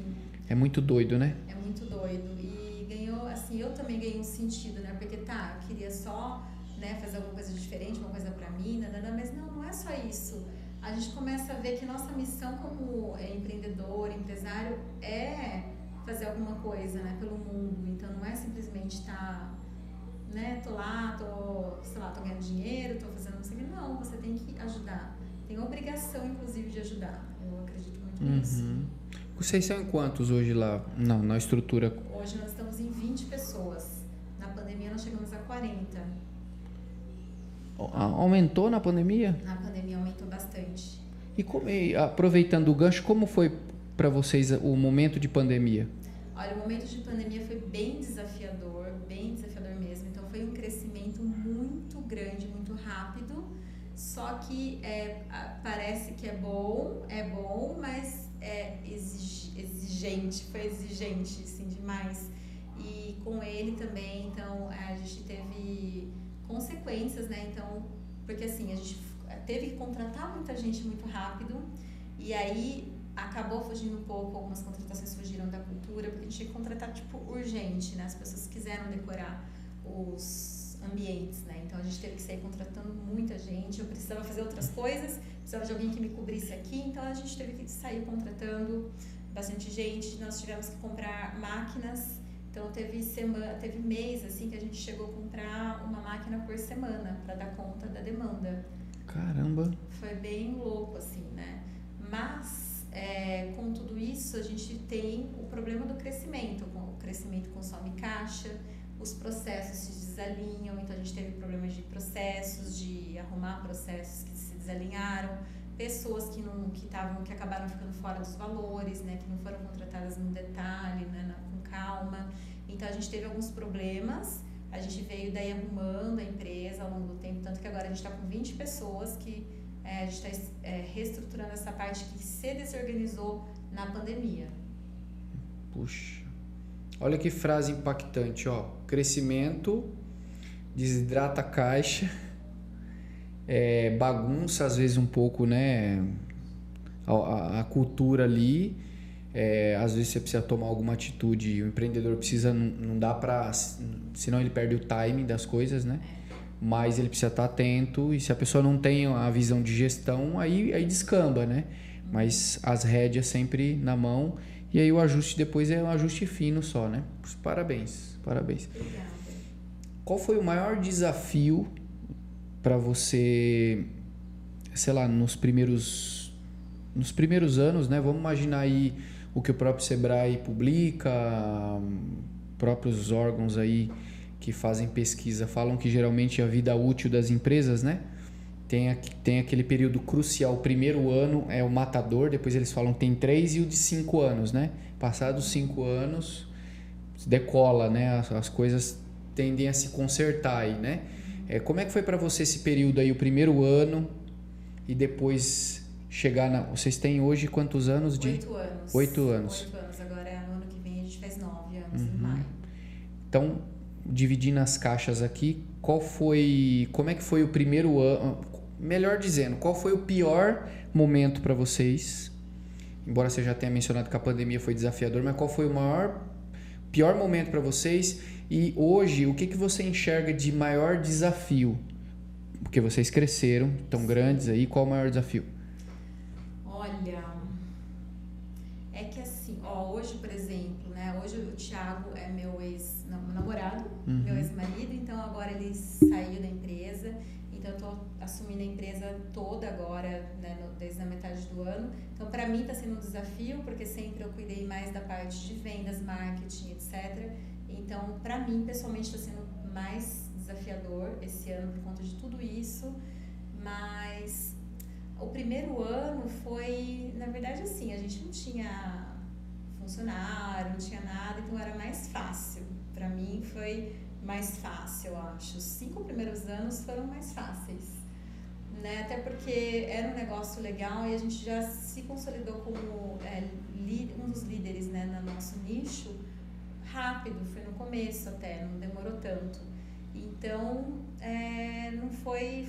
É muito doido, né? É muito doido. E ganhou, assim, eu também ganhei um sentido, né? Porque eu queria só, né, fazer alguma coisa diferente, uma coisa pra mim, mas não é só isso. A gente começa a ver que nossa missão como empreendedor, empresário, é fazer alguma coisa, né, pelo mundo. Então não é simplesmente estar, né, tô lá, tô ganhando dinheiro, tô fazendo não sei o que. Não, você tem que ajudar. Tem obrigação, inclusive, de ajudar. Eu acredito muito nisso. Vocês são em quantos hoje lá na estrutura? Hoje nós estamos em 20 pessoas. Na pandemia nós chegamos a 40. Aumentou na pandemia? Na pandemia aumentou bastante. E aproveitando o gancho, como foi para vocês o momento de pandemia? Olha, o momento de pandemia foi bem desafiador mesmo. Então foi um crescimento muito grande, muito rápido. Só que parece que é bom, mas é exigente, foi exigente, assim, demais. E com ele também, então, a gente teve consequências, né? Então, porque assim, a gente teve que contratar muita gente muito rápido e aí acabou fugindo um pouco, algumas contratações fugiram da cultura, porque a gente tinha que contratar, tipo, urgente, né? As pessoas quiseram decorar os ambientes, né? Então a gente teve que sair contratando muita gente, eu precisava fazer outras coisas, precisava de alguém que me cobrisse aqui, então a gente teve que sair contratando bastante gente, nós tivemos que comprar máquinas, então teve mês assim que a gente chegou a comprar uma máquina por semana para dar conta da demanda. Caramba! Foi bem louco assim, né? Mas com tudo isso a gente tem o problema do crescimento, o crescimento consome caixa, os processos se desalinham, então a gente teve problemas de processos, de arrumar processos que se desalinharam, pessoas que acabaram ficando fora dos valores, né, que não foram contratadas no detalhe, né, com calma. Então a gente teve alguns problemas, a gente veio daí arrumando a empresa ao longo do tempo, tanto que agora a gente está com 20 pessoas que a gente está reestruturando essa parte que se desorganizou na pandemia. Puxa. Olha que frase impactante, ó. Crescimento, desidrata a caixa, bagunça às vezes um pouco, né? A cultura ali. Às vezes você precisa tomar alguma atitude, o empreendedor precisa, não dá pra, senão ele perde o timing das coisas, né? Mas ele precisa estar atento e se a pessoa não tem a visão de gestão, aí descamba, né? Mas as rédeas sempre na mão. E aí o ajuste depois é um ajuste fino só, né? Parabéns. Obrigada. Qual foi o maior desafio para você, sei lá, nos primeiros anos, né? Vamos imaginar aí o que o próprio Sebrae publica, próprios órgãos aí que fazem pesquisa falam que geralmente a vida útil das empresas, né? Tem aquele período crucial, o primeiro ano é o matador, depois eles falam que tem 3 e o de 5 anos, né? Passados 5 anos, decola, né? As coisas tendem a se consertar aí, né? Como é que foi para você esse período aí, o primeiro ano e depois chegar Vocês têm hoje quantos anos? 8 anos. 8 anos. 8 anos, agora no ano que vem a gente faz 9 anos em maio. Então, dividindo as caixas aqui, como é que foi o primeiro ano? Melhor dizendo, qual foi o pior momento para vocês? Embora você já tenha mencionado que a pandemia foi desafiador, mas qual foi o pior momento para vocês? E hoje, o que você enxerga de maior desafio? Porque vocês cresceram, tão grandes aí, qual o maior desafio? Olha, é que assim, hoje, por exemplo, né? Hoje o Thiago é meu ex-namorado, meu ex-marido, então agora ele saiu da empresa. Então eu estou assumindo a empresa toda agora, né, desde a metade do ano. Então para mim está sendo um desafio, porque sempre eu cuidei mais da parte de vendas, marketing, etc. Então para mim pessoalmente está sendo mais desafiador esse ano por conta de tudo isso. Mas o primeiro ano foi, na verdade assim, a gente não tinha funcionário, não tinha nada, então era mais fácil. Para mim foi mais fácil, eu acho. Os 5 primeiros anos foram mais fáceis, né? Até porque era um negócio legal e a gente já se consolidou como um dos líderes, né, no nosso nicho rápido, foi no começo até, não demorou tanto. Então, não foi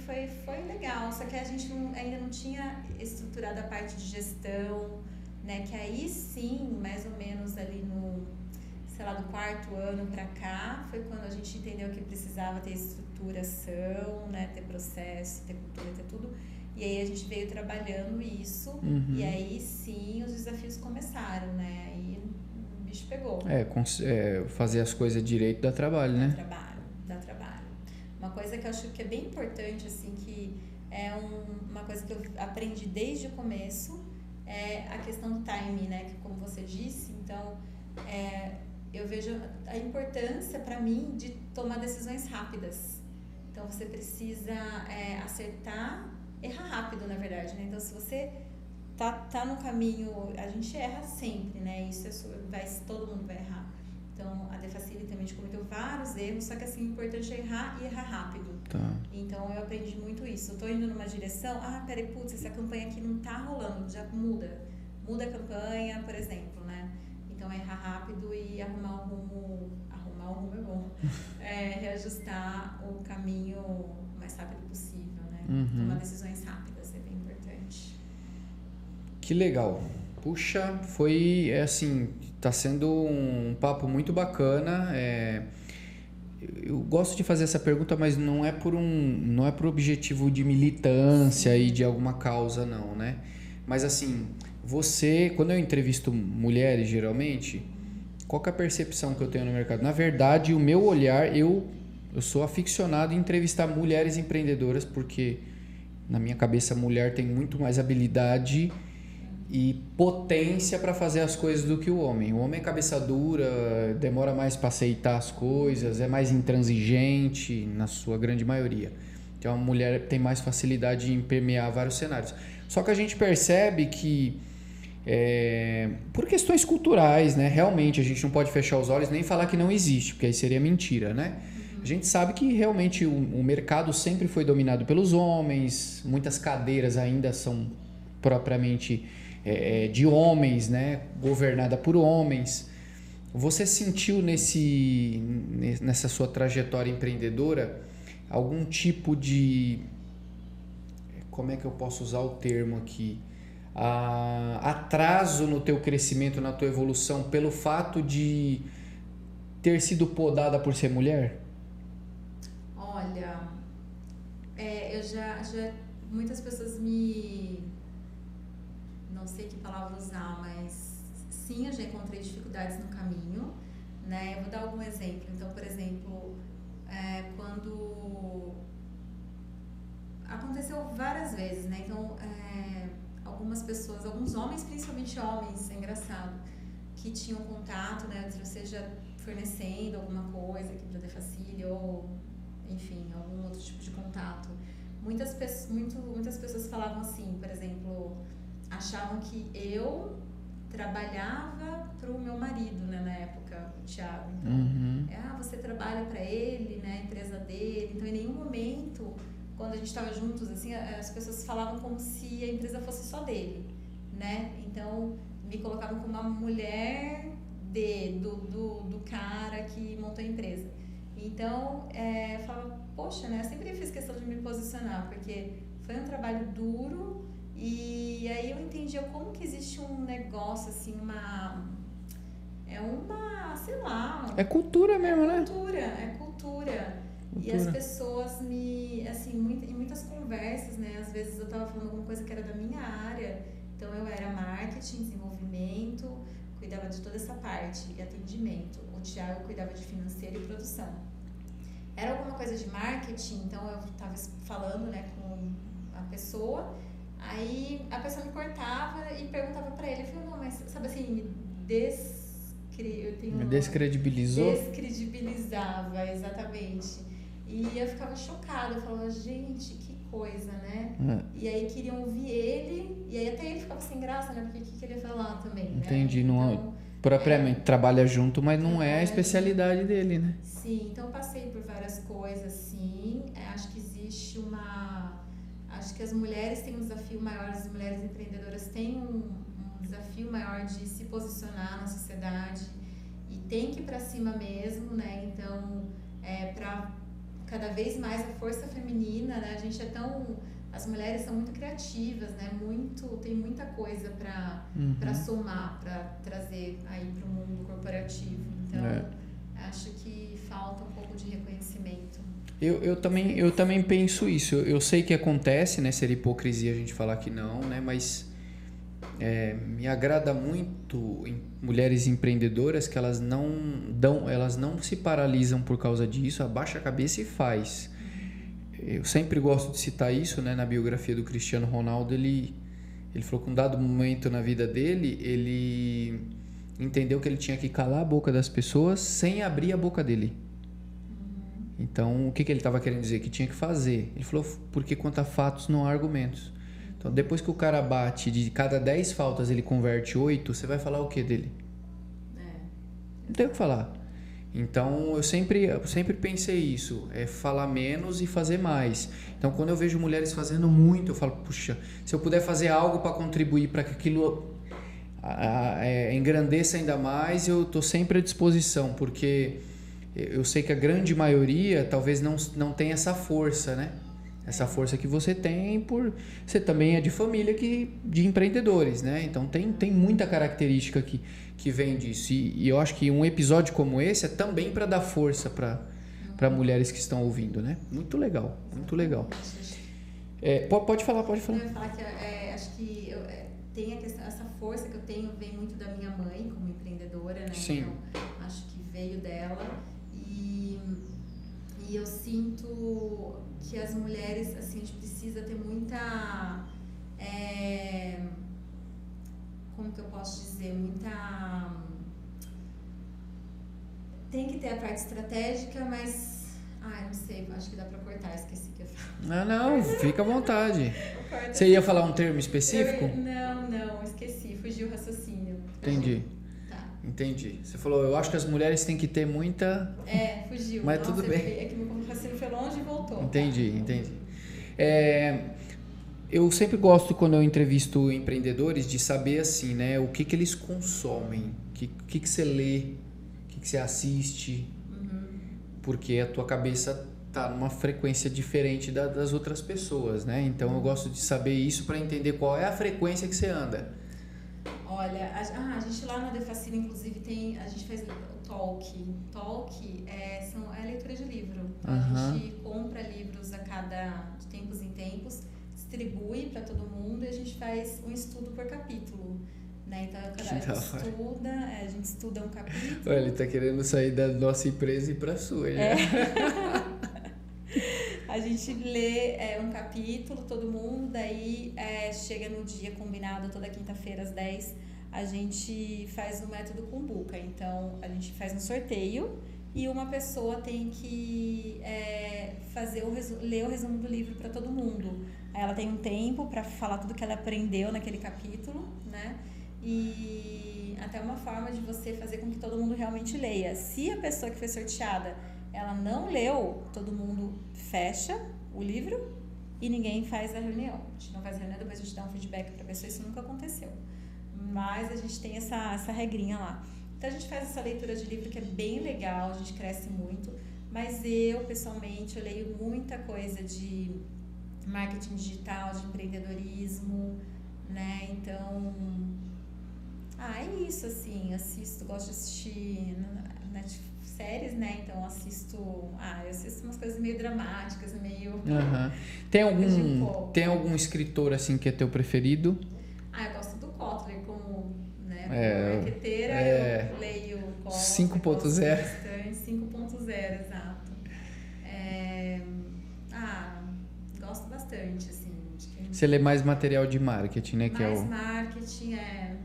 legal, só que a gente ainda não tinha estruturado a parte de gestão, né? Que aí sim, mais ou menos ali no, sei lá, do 4º ano para cá, foi quando a gente entendeu que precisava ter estruturação, né? Ter processo, ter cultura, ter tudo. E aí a gente veio trabalhando isso, e aí sim os desafios começaram, né? Aí o bicho pegou. Fazer as coisas direito dá trabalho, né? Dá trabalho. Uma coisa que eu acho que é bem importante, assim, que é uma coisa que eu aprendi desde o começo, é a questão do timing, né? Que como você disse, então, eu vejo a importância para mim de tomar decisões rápidas. Então, você precisa acertar, errar rápido, na verdade, né? Então, se você tá no caminho, a gente erra sempre, né? Todo mundo vai errar. Então, a Defacile também cometeu vários erros, só que assim, o importante é errar e errar rápido. Tá. Então, eu aprendi muito isso. Eu tô indo numa direção, peraí, putz, essa campanha aqui não tá rolando, já muda. Muda a campanha, por exemplo, né? Então, errar rápido e arrumar o rumo é bom. Reajustar o caminho o mais rápido possível, né? Tomar decisões rápidas é bem importante. Que legal. Puxa, foi assim, tá sendo um papo muito bacana. Eu gosto de fazer essa pergunta, mas não é por objetivo de militância e de alguma causa, não, né? Mas assim, quando eu entrevisto mulheres, geralmente, qual que é a percepção que eu tenho no mercado? Na verdade, o meu olhar, eu sou aficionado em entrevistar mulheres empreendedoras, porque na minha cabeça a mulher tem muito mais habilidade e potência para fazer as coisas do que o homem. O homem é cabeça dura, demora mais para aceitar as coisas, é mais intransigente na sua grande maioria. Então a mulher tem mais facilidade em permear vários cenários. Só que a gente percebe que por questões culturais, né? Realmente a gente não pode fechar os olhos nem falar que não existe, porque aí seria mentira, né? A gente sabe que realmente o mercado sempre foi dominado pelos homens, muitas cadeiras ainda são propriamente de homens, né? Governada por homens. Você sentiu nessa sua trajetória empreendedora algum tipo de... Como é que eu posso usar o termo aqui? Atraso no teu crescimento, na tua evolução, pelo fato de ter sido podada por ser mulher? Olha, eu já muitas pessoas não sei que palavra usar, mas sim, eu já encontrei dificuldades no caminho, né? Eu vou dar algum exemplo. Então, por exemplo, quando aconteceu várias vezes, né? Então, algumas pessoas, alguns homens, principalmente homens, é engraçado, que tinham contato, né? Seja fornecendo alguma coisa aqui para a Defacile ou, enfim, algum outro tipo de contato. Muitas pessoas falavam assim, por exemplo, achavam que eu trabalhava para o meu marido, né, na época, o Thiago. Então, você trabalha para ele, né, a empresa dele. Então, em nenhum momento, quando a gente estava juntos, assim, as pessoas falavam como se a empresa fosse só dele, né? Então, me colocavam como uma mulher do cara que montou a empresa. Então, eu falava, poxa, né? Eu sempre fiz questão de me posicionar, porque foi um trabalho duro e aí eu entendia como que existe um negócio, assim, sei lá... É cultura mesmo, né? É cultura. E as pessoas em muitas conversas, né? Às vezes eu tava falando alguma coisa que era da minha área, então eu era marketing, desenvolvimento, cuidava de toda essa parte, e atendimento. O Thiago cuidava de financeiro e produção. Era alguma coisa de marketing, então eu tava falando, né, com a pessoa, aí a pessoa me cortava e perguntava pra ele, eu falei, não, mas sabe assim, descredibilizou? Descredibilizava, exatamente. E eu ficava chocada, eu falava, gente, que coisa, né? E aí queriam ouvir ele, e aí até ele ficava sem graça, né? Porque o que ele ia falar também, né? Entendi, não, propriamente trabalha junto, mas não é a especialidade dele, né? Sim, então eu passei por várias coisas, sim. Acho que existe acho que as mulheres têm um desafio maior, as mulheres empreendedoras têm um desafio maior de se posicionar na sociedade e tem que ir pra cima mesmo, né? Então, para cada vez mais a força feminina, né? As mulheres são muito criativas, né? Tem muita coisa para somar, para trazer aí para o mundo corporativo. Então, acho que falta um pouco de reconhecimento. Eu também penso isso. Eu sei que acontece, né? Seria hipocrisia a gente falar que não, né? Mas me agrada muito em mulheres empreendedoras que elas não se paralisam por causa disso, abaixa a cabeça e faz. Eu sempre gosto de citar isso, né? Na biografia do Cristiano Ronaldo, ele falou que um dado momento na vida dele, ele entendeu que ele tinha que calar a boca das pessoas sem abrir a boca dele. Então, o que ele estava querendo dizer? Que tinha que fazer. Ele falou, porque quanto a fatos não há argumentos. Então, depois que o cara bate, de cada 10 faltas ele converte 8, você vai falar o que dele? Não tem o que falar. Então, eu sempre pensei isso, falar menos e fazer mais. Então, quando eu vejo mulheres fazendo muito, eu falo, puxa, se eu puder fazer algo para contribuir para que aquilo engrandeça ainda mais, eu estou sempre à disposição, porque eu sei que a grande maioria talvez não tenha essa força, né? Essa força que você tem você também é de família de empreendedores, né? Então tem muita característica que vem disso. E eu acho que um episódio como esse é também para dar força para mulheres que estão ouvindo, né? Muito legal, muito legal. Pode falar. Eu ia falar que acho que tem essa força que eu tenho vem muito da minha mãe como empreendedora, né? Sim. Então acho que veio dela. E eu sinto que as mulheres, assim, a gente precisa ter muita... como que eu posso dizer? Tem que ter a parte estratégica, mas... não sei, acho que dá pra cortar, esqueci que eu falei. Não, fica à vontade. Você ia falar um termo específico? Não, esqueci, fugiu o raciocínio. Entendi. Entendi. Você falou, eu acho que as mulheres têm que ter muita... fugiu. Mas tudo bem. É que meu raciocínio foi longe e voltou. Entendi. Eu sempre gosto, quando eu entrevisto empreendedores, de saber assim, né? O que eles consomem, o que você lê, o que você assiste, porque a tua cabeça tá numa frequência diferente das outras pessoas, né? Então eu gosto de saber isso para entender qual é a frequência que você anda. Olha, a gente lá na Defacila, inclusive, a gente faz o Talk. Talk é leitura de livro. A gente compra livros de tempos em tempos, distribui para todo mundo e a gente faz um estudo por capítulo. Né? Então, a gente estuda um capítulo. Olha, ele tá querendo sair da nossa empresa e ir pra sua, já. A gente lê um capítulo, todo mundo, daí chega no dia combinado, toda quinta-feira às 10, a gente faz o método Kumbuka. Então, a gente faz um sorteio e uma pessoa tem que ler o resumo do livro para todo mundo. Aí ela tem um tempo para falar tudo que ela aprendeu naquele capítulo, né? E até uma forma de você fazer com que todo mundo realmente leia. Se a pessoa que foi sorteada, ela não leu, todo mundo fecha o livro e ninguém faz a reunião. A gente não faz a reunião, depois a gente dá um feedback para a pessoa, isso nunca aconteceu. Mas a gente tem essa regrinha lá. Então a gente faz essa leitura de livro que é bem legal, a gente cresce muito, mas eu, pessoalmente, eu leio muita coisa de marketing digital, de empreendedorismo, né? Então, é isso, assim, gosto de assistir séries, né? Então eu assisto umas coisas meio dramáticas, meio... Tem algum escritor, assim, que é teu preferido? Eu gosto do Kotler, como marqueteira, eu leio Kotler. 5.0. 5.0, exato. Gosto bastante, assim. Você lê mais material de marketing, né? Marketing,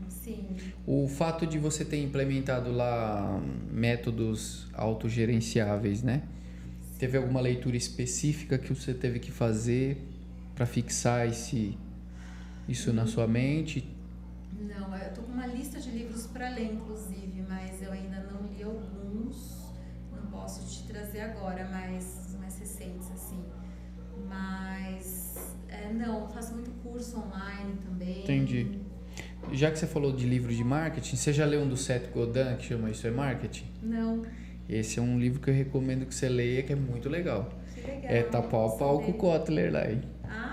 sim. O fato de você ter implementado lá métodos autogerenciáveis, né? Sim. Teve alguma leitura específica que você teve que fazer para fixar isso na sua mente? Não, eu tô com uma lista de livros para ler, inclusive, mas eu ainda não li alguns. Não posso te trazer agora, mas mais recentes, assim. Mas, não, faço muito curso online também. Entendi. Já que você falou de livro de marketing, você já leu um do Seth Godin que chama Isso é Marketing? Não. Esse é um livro que eu recomendo que você leia, que é muito legal. Que legal. Tá pau a pau com o Kotler lá, hein?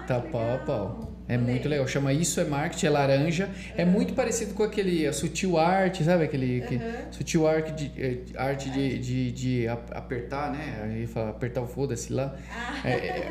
Tá pau a pau. Muito legal. Chama Isso é Marketing, é laranja. É muito parecido com a Sutil Art, sabe? Sutil Art de apertar, né? Aí fala apertar o foda-se lá.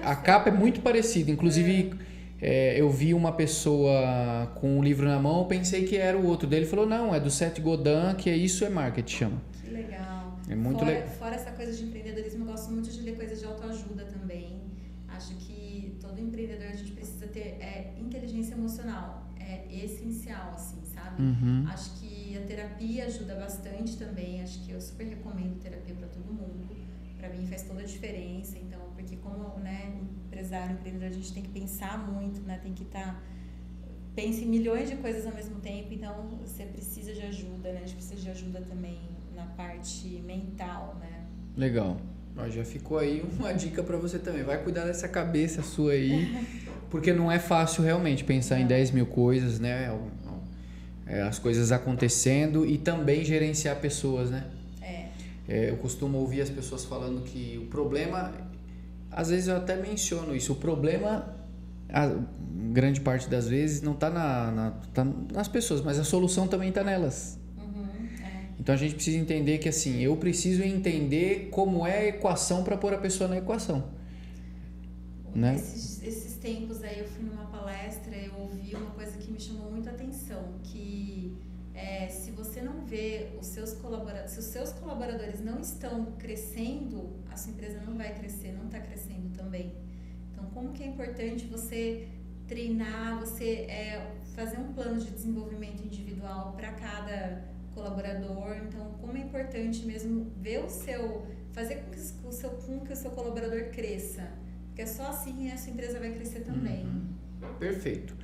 A capa é muito parecida. Inclusive, eu vi uma pessoa com um livro na mão, eu pensei que era o outro dele, falou, não, é do Seth Godin, que isso é marketing, chama. Que legal. É muito legal. Fora essa coisa de empreendedorismo, eu gosto muito de ler coisas de autoajuda também. Acho que todo empreendedor, a gente precisa ter inteligência emocional. É essencial, assim, sabe? Acho que a terapia ajuda bastante também. Acho que eu super recomendo terapia para todo mundo. Para mim faz toda a diferença. Então, porque como, né, empresário, empreendedor, a gente tem que pensar muito, né? Tem que pensa em milhões de coisas ao mesmo tempo. Então, você precisa de ajuda, né? A gente precisa de ajuda também na parte mental, né? Legal. Já ficou aí uma dica para você também. Vai cuidar dessa cabeça sua aí, porque não é fácil realmente pensar em 10 mil coisas, né? As coisas acontecendo e também gerenciar pessoas, né? Eu costumo ouvir as pessoas falando que o problema, às vezes eu até menciono isso, o problema, grande parte das vezes, não está tá nas pessoas, mas a solução também está nelas. Então a gente precisa entender que assim, eu preciso entender como é a equação para pôr a pessoa na equação. Né? Esses tempos aí eu fui numa palestra, eu ouvi uma coisa que me chamou muito a atenção, que se você não vê se os seus colaboradores não estão crescendo, a sua empresa não vai crescer, não está crescendo também. Então, como que é importante você treinar, você fazer um plano de desenvolvimento individual para cada colaborador. Então, como é importante mesmo ver fazer com que o seu colaborador cresça, porque só assim a sua empresa vai crescer também. Perfeito.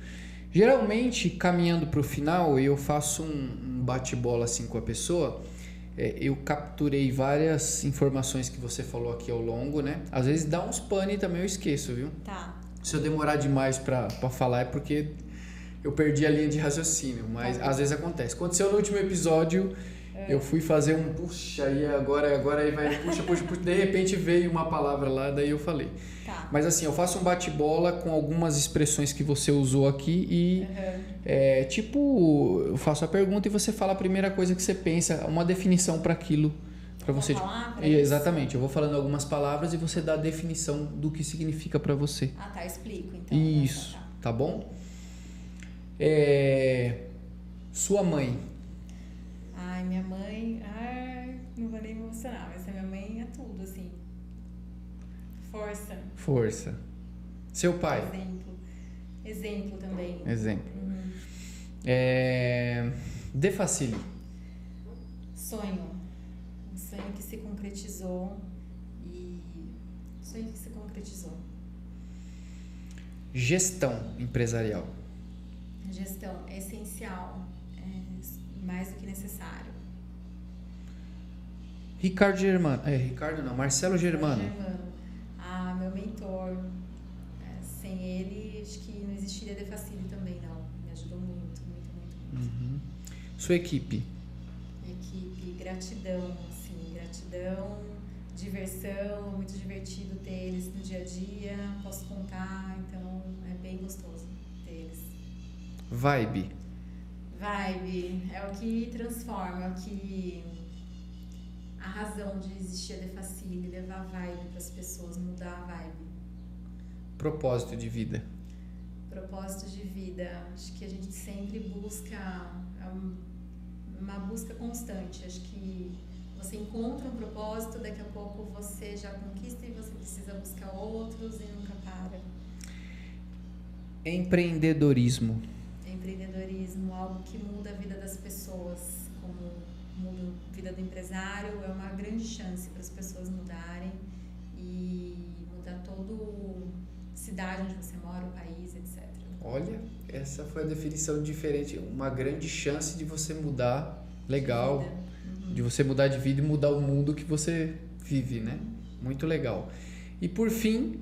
Geralmente, caminhando para o final, eu faço um bate-bola assim com a pessoa. Eu capturei várias informações que você falou aqui ao longo, né? Às vezes dá uns pane também, eu esqueço, viu? Tá. Se eu demorar demais para falar é porque eu perdi a linha de raciocínio, mas às vezes acontece. Aconteceu no último episódio, eu fui fazer um puxa, e agora aí vai puxa, de repente veio uma palavra lá, daí eu falei. Tá. Mas assim, eu faço um bate-bola com algumas expressões que você usou aqui e eu faço a pergunta e você fala a primeira coisa que você pensa, uma definição para aquilo. Para você. Exatamente, eu vou falando algumas palavras e você dá a definição do que significa para você. Ah, tá, explico então. Isso, tá bom? Sua mãe. Ai, minha mãe, não vou nem me emocionar, mas a minha mãe é tudo, assim. Força. Seu pai. Exemplo também. Exemplo. Dê facile. Sonho. Um sonho que se concretizou. Gestão empresarial. Gestão é essencial, mais do que necessário. Marcelo Germano. Meu mentor. Sem ele, acho que não existiria The Facile também, não. Me ajudou muito. Sua equipe. Gratidão, diversão, muito divertido ter eles no dia a dia, posso contar, então é bem gostoso ter eles. Vibe é o que transforma, é o que a razão de existir a The Facile, levar vibe para as pessoas, mudar a vibe. Propósito de vida, acho que a gente sempre busca uma busca constante, acho que você encontra um propósito, daqui a pouco você já conquista e você precisa buscar outros e nunca para. Empreendedorismo, algo que muda a vida das pessoas, como muda a vida do empresário, é uma grande chance para as pessoas mudarem e mudar toda a cidade onde você mora, o país, etc. Olha, essa foi a definição diferente, uma grande chance de você mudar, legal, de você mudar de vida e mudar o mundo que você vive, né? Muito legal. E por fim,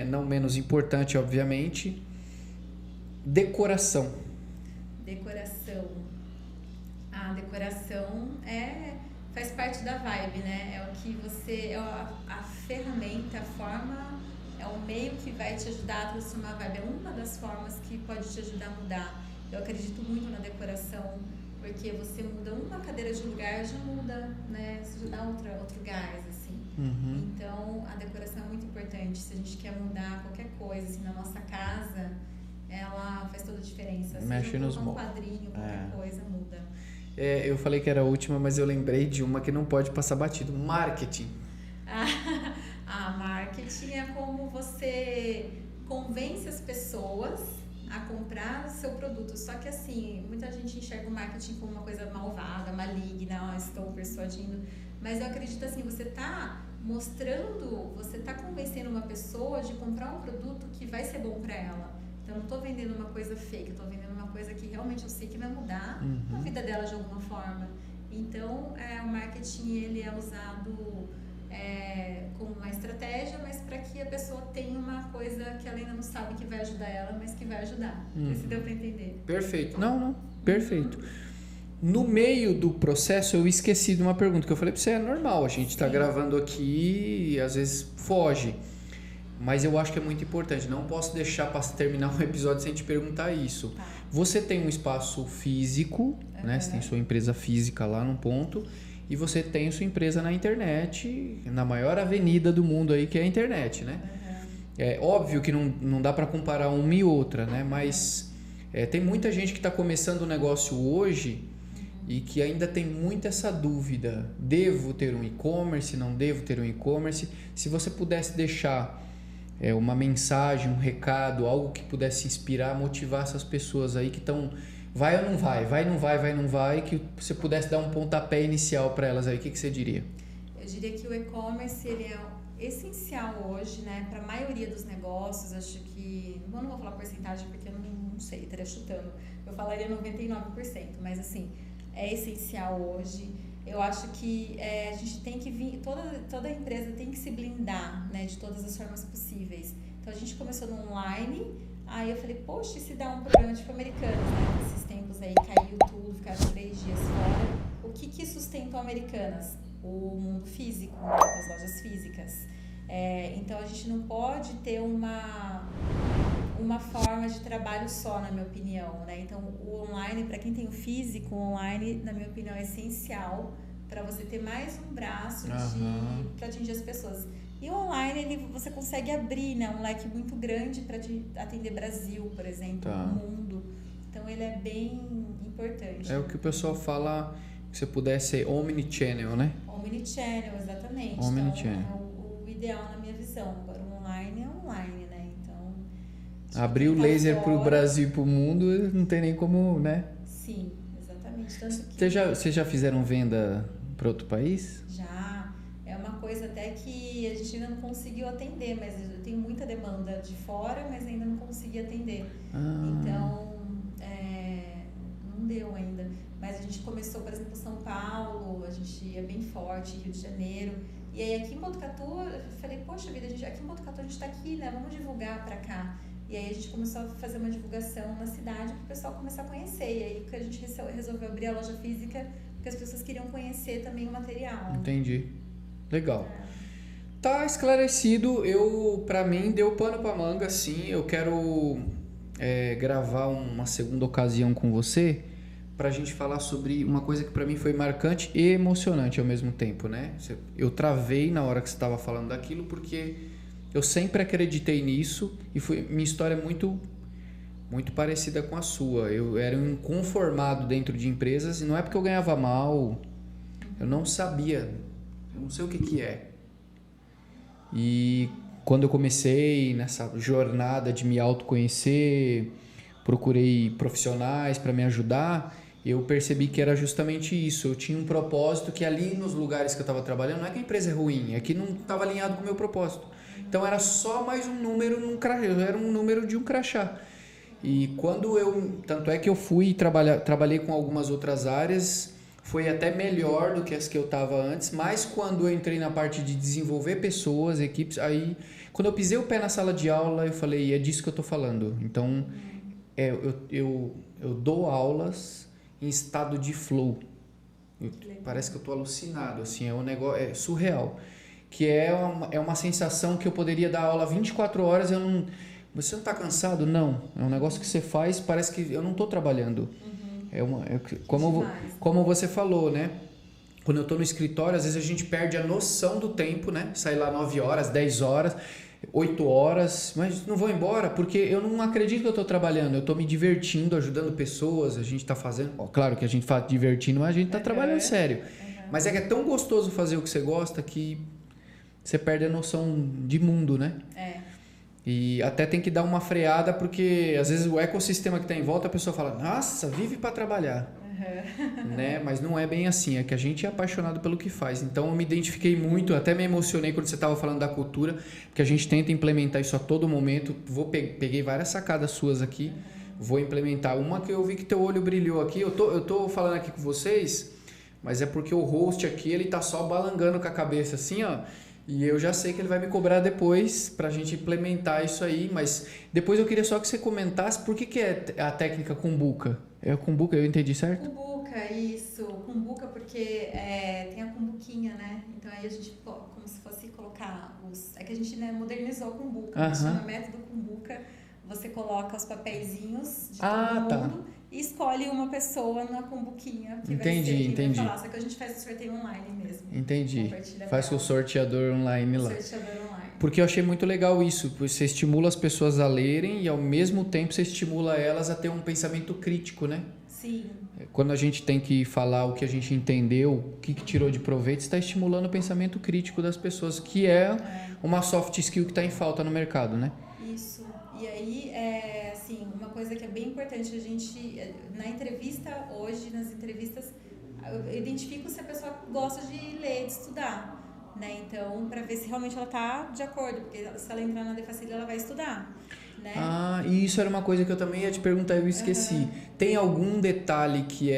não menos importante, obviamente, decoração. A decoração faz parte da vibe, né? É o que você, a ferramenta, a forma, é o meio que vai te ajudar a transformar a vibe. É uma das formas que pode te ajudar a mudar. Eu acredito muito na decoração, porque você muda uma cadeira de lugar, já muda, né? Você já dá outro gás, assim. Então, a decoração é muito importante. Se a gente quer mudar qualquer coisa, assim, na nossa casa, ela faz toda a diferença. Mexe nos um quadrinho, qualquer coisa muda. Eu falei que era a última, mas eu lembrei de uma que não pode passar batido. Marketing. Marketing é como você convence as pessoas a comprar o seu produto. Só que assim, muita gente enxerga o marketing como uma coisa malvada, maligna, estou persuadindo. Mas eu acredito assim, você está convencendo uma pessoa de comprar um produto que vai ser bom para ela. Então, eu não estou vendendo uma coisa fake, eu estou vendendo uma coisa que realmente eu sei que vai mudar a vida dela de alguma forma. Então, o marketing ele é usado como uma estratégia, mas para que a pessoa tenha uma coisa que ela ainda não sabe que vai ajudar ela, mas que vai ajudar. Se deu para entender. Perfeito. Não, perfeito. No meio do processo, eu esqueci de uma pergunta que eu falei para você, é normal, a gente está gravando aqui e às vezes foge. Mas eu acho que é muito importante. Não posso deixar para terminar um episódio sem te perguntar isso. Tá. Você tem um espaço físico, né? Você tem sua empresa física lá num ponto. E você tem sua empresa na internet, na maior avenida do mundo aí, que é a internet, né? É óbvio que não dá para comparar uma e outra, né? Mas tem muita gente que está começando o negócio hoje e que ainda tem muito essa dúvida. Devo ter um e-commerce? Não devo ter um e-commerce? Se você pudesse deixar uma mensagem, um recado, algo que pudesse inspirar, motivar essas pessoas aí que estão vai ou não vai, que você pudesse dar um pontapé inicial para elas aí, o que você diria? Eu diria que o e-commerce ele é essencial hoje, né, para a maioria dos negócios. Acho que, eu não vou falar porcentagem porque eu não sei, estaria chutando, eu falaria 99%, mas assim, é essencial hoje. Eu acho que a gente tem que vir, toda empresa tem que se blindar, né, de todas as formas possíveis. Então a gente começou no online, aí eu falei, poxa, e se dá um problema tipo Americanas, né, nesses tempos aí caiu tudo, ficaram 3 dias fora. O que sustentou Americanas? O mundo físico, né, as lojas físicas. Então a gente não pode ter uma forma de trabalho só, na minha opinião, né? Então o online, para quem tem o físico, o online, na minha opinião, é essencial para você ter mais um braço para atingir as pessoas. E o online, você consegue abrir, né, um leque muito grande para atender Brasil, por exemplo, o mundo. Então ele é bem importante. É o que o pessoal fala, que você pudesse ser omnichannel, né? Omnichannel, exatamente. Omnichannel. Então é o ideal na minha visão. Agora o online é online, né? Abrir o laser para o Brasil e para o mundo, não tem nem como, né? Sim, exatamente. Tanto que Vocês já fizeram venda para outro país? Já. É uma coisa até que a gente ainda não conseguiu atender, mas eu tenho muita demanda de fora, mas ainda não consegui atender. Então, não deu ainda. Mas a gente começou, por exemplo, São Paulo, a gente ia bem forte, Rio de Janeiro. E aí aqui em Botucatu, eu falei, poxa vida, aqui em Botucatu a gente está aqui, né? Vamos divulgar para cá. E aí a gente começou a fazer uma divulgação na cidade para o pessoal começar a conhecer. E aí que a gente resolveu abrir a loja física, porque as pessoas queriam conhecer também o material. Entendi. Legal. Tá esclarecido. Para mim, deu pano pra manga, sim. Eu quero gravar uma segunda ocasião com você pra gente falar sobre uma coisa que pra mim foi marcante e emocionante ao mesmo tempo, né? Eu travei na hora que você estava falando daquilo, porque eu sempre acreditei nisso e minha história é muito, muito parecida com a sua. Eu era um inconformado dentro de empresas e não é porque eu ganhava mal, eu não sabia, eu não sei o que é. E quando eu comecei nessa jornada de me autoconhecer, procurei profissionais para me ajudar, eu percebi que era justamente isso. Eu tinha um propósito que ali nos lugares que eu estava trabalhando, não é que a empresa é ruim, é que não estava alinhado com o meu propósito. Então era só mais um número num crachá, eu era um número de um crachá. E tanto é que eu fui trabalhei com algumas outras áreas, foi até melhor do que as que eu estava antes, mas quando eu entrei na parte de desenvolver pessoas, equipes, aí quando eu pisei o pé na sala de aula, eu falei, é disso que eu estou falando. Então eu dou aulas em estado de flow. Parece que eu estou alucinado, assim, é um negócio, é surreal. Que é uma sensação que eu poderia dar aula 24 horas, você não está cansado? Não. É um negócio que você faz, parece que eu não estou trabalhando. Como você falou, né? quando eu tô no escritório, às vezes a gente perde a noção do tempo, né? Sai lá 9 horas, 10 horas, 8 horas, mas não vou embora porque eu não acredito que eu tô trabalhando, eu tô me divertindo, ajudando pessoas, a gente tá fazendo... Ó, claro que a gente fala divertindo, mas a gente tá trabalhando sério. Mas é que é tão gostoso fazer o que você gosta que você perde a noção de mundo, né? E até tem que dar uma freada porque às vezes o ecossistema que tá em volta, a pessoa fala, nossa, vive para trabalhar. Né? Mas não é bem assim, é que a gente é apaixonado pelo que faz. Então eu me identifiquei muito, até me emocionei quando você estava falando da cultura, porque a gente tenta implementar isso a todo momento. Peguei várias sacadas suas aqui, vou implementar. Uma que eu vi que teu olho brilhou aqui, eu tô falando aqui com vocês, mas é porque o host aqui, ele tá só balangando com a cabeça assim, ó. E eu já sei que ele vai me cobrar depois pra gente implementar isso aí, mas depois eu queria só que você comentasse por que é a técnica Kumbuka. É Kumbuka, eu entendi certo? Kumbuka, isso. Kumbuka porque tem a kumbuquinha, né? Então aí a gente, como se fosse colocar os... É que a gente, né, modernizou o Kumbuka, a gente chama método Kumbuka. Você coloca os papeizinhos de todo mundo e escolhe uma pessoa na kumbuquinha que vai ser quem vai falar. Só que a gente faz o sorteio online mesmo. Entendi. Faz com o sorteador online lá. Sorteador online. Porque eu achei muito legal isso. Você estimula as pessoas a lerem e ao mesmo tempo você estimula elas a ter um pensamento crítico, né? Sim. Quando a gente tem que falar o que a gente entendeu, o que tirou de proveito, está estimulando o pensamento crítico das pessoas, que é uma soft skill que está em falta no mercado, né? Isso. E aí, assim, uma coisa que é bem importante, a gente, na entrevista hoje, nas entrevistas, eu identifico se a pessoa gosta de ler, de estudar, né? Então, para ver se realmente ela está de acordo, porque se ela entrar na Defacilha, ela vai estudar, né? Ah, e isso era uma coisa que eu também ia te perguntar e eu esqueci. Tem algum detalhe que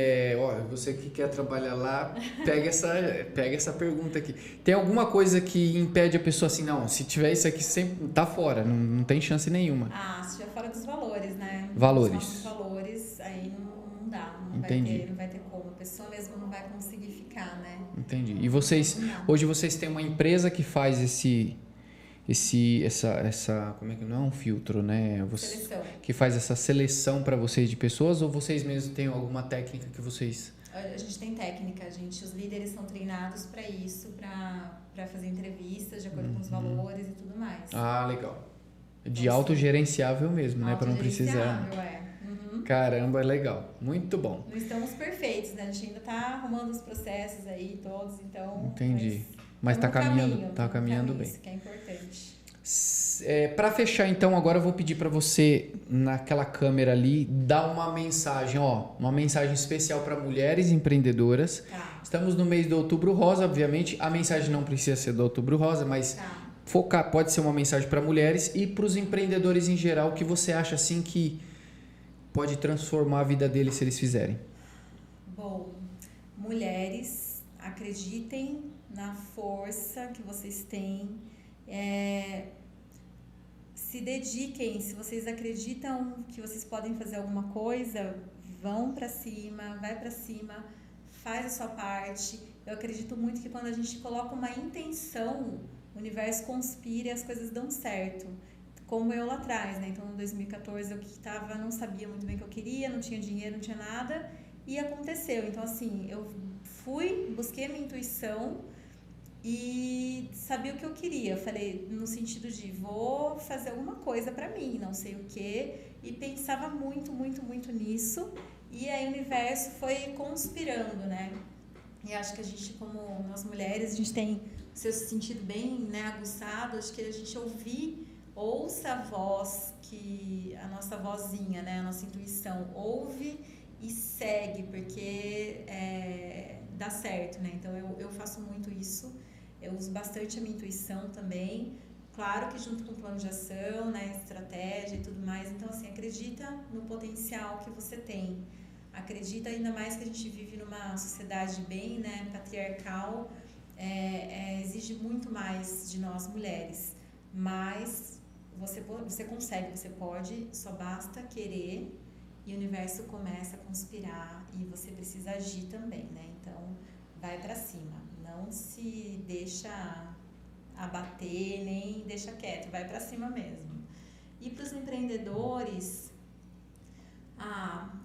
você que quer trabalhar lá, pega essa pergunta aqui. Tem alguma coisa que impede a pessoa assim, não, se tiver isso aqui, sempre tá fora, não tem chance nenhuma. Ah, se estiver fora dos valores, né? Valores. Os valores, aí não dá, não vai ter como. A pessoa mesmo não vai conseguir ficar, né? Entendi. E hoje vocês têm uma empresa que faz essa como é que não é um filtro, né? Seleção. Que faz essa seleção para vocês de pessoas, ou vocês mesmos têm alguma técnica que vocês... A gente tem técnica, os líderes são treinados para isso, para fazer entrevistas de acordo com os valores e tudo mais. Ah, legal. De autogerenciável mesmo, né? Para não precisar. Caramba, legal. Muito bom. Não estamos perfeitos, né? A gente ainda tá arrumando os processos aí todos, então... Entendi. Mas tá caminhando bem. Isso que é importante. Para fechar, então, agora eu vou pedir para você, naquela câmera ali, dar uma mensagem, uma mensagem especial para mulheres empreendedoras. Tá. Estamos no mês do Outubro Rosa, obviamente. A mensagem não precisa ser do Outubro Rosa, mas pode ser uma mensagem para mulheres e para os empreendedores em geral, o que você acha assim que pode transformar a vida deles se eles fizerem? Bom, mulheres, acreditem na força que vocês têm, se dediquem, se vocês acreditam que vocês podem fazer alguma coisa, vão para cima, vai para cima, faz a sua parte. Eu acredito muito que quando a gente coloca uma intenção, o universo conspira e as coisas dão certo. Como eu lá atrás, né? Então, em 2014, não sabia muito bem o que eu queria, não tinha dinheiro, não tinha nada, e aconteceu. Então, assim, eu busquei a minha intuição e sabia o que eu queria. Eu falei, no sentido de, vou fazer alguma coisa pra mim, não sei o quê, e pensava muito, muito, muito nisso, e aí o universo foi conspirando, né? E acho que a gente, como nós mulheres, a gente tem o seu sentido bem, né, aguçado, acho que a gente ouça a voz, a nossa vozinha, né, a nossa intuição, ouve e segue, porque dá certo, né? Então eu faço muito isso, eu uso bastante a minha intuição também, claro que junto com o plano de ação, né, estratégia e tudo mais. Então, assim, acredita no potencial que você tem, acredita, ainda mais que a gente vive numa sociedade bem, né, patriarcal, exige muito mais de nós mulheres, mas você consegue, você pode, só basta querer e o universo começa a conspirar e você precisa agir também, né? Então, vai pra cima, não se deixa abater, nem deixa quieto, vai pra cima mesmo. E pros empreendedores,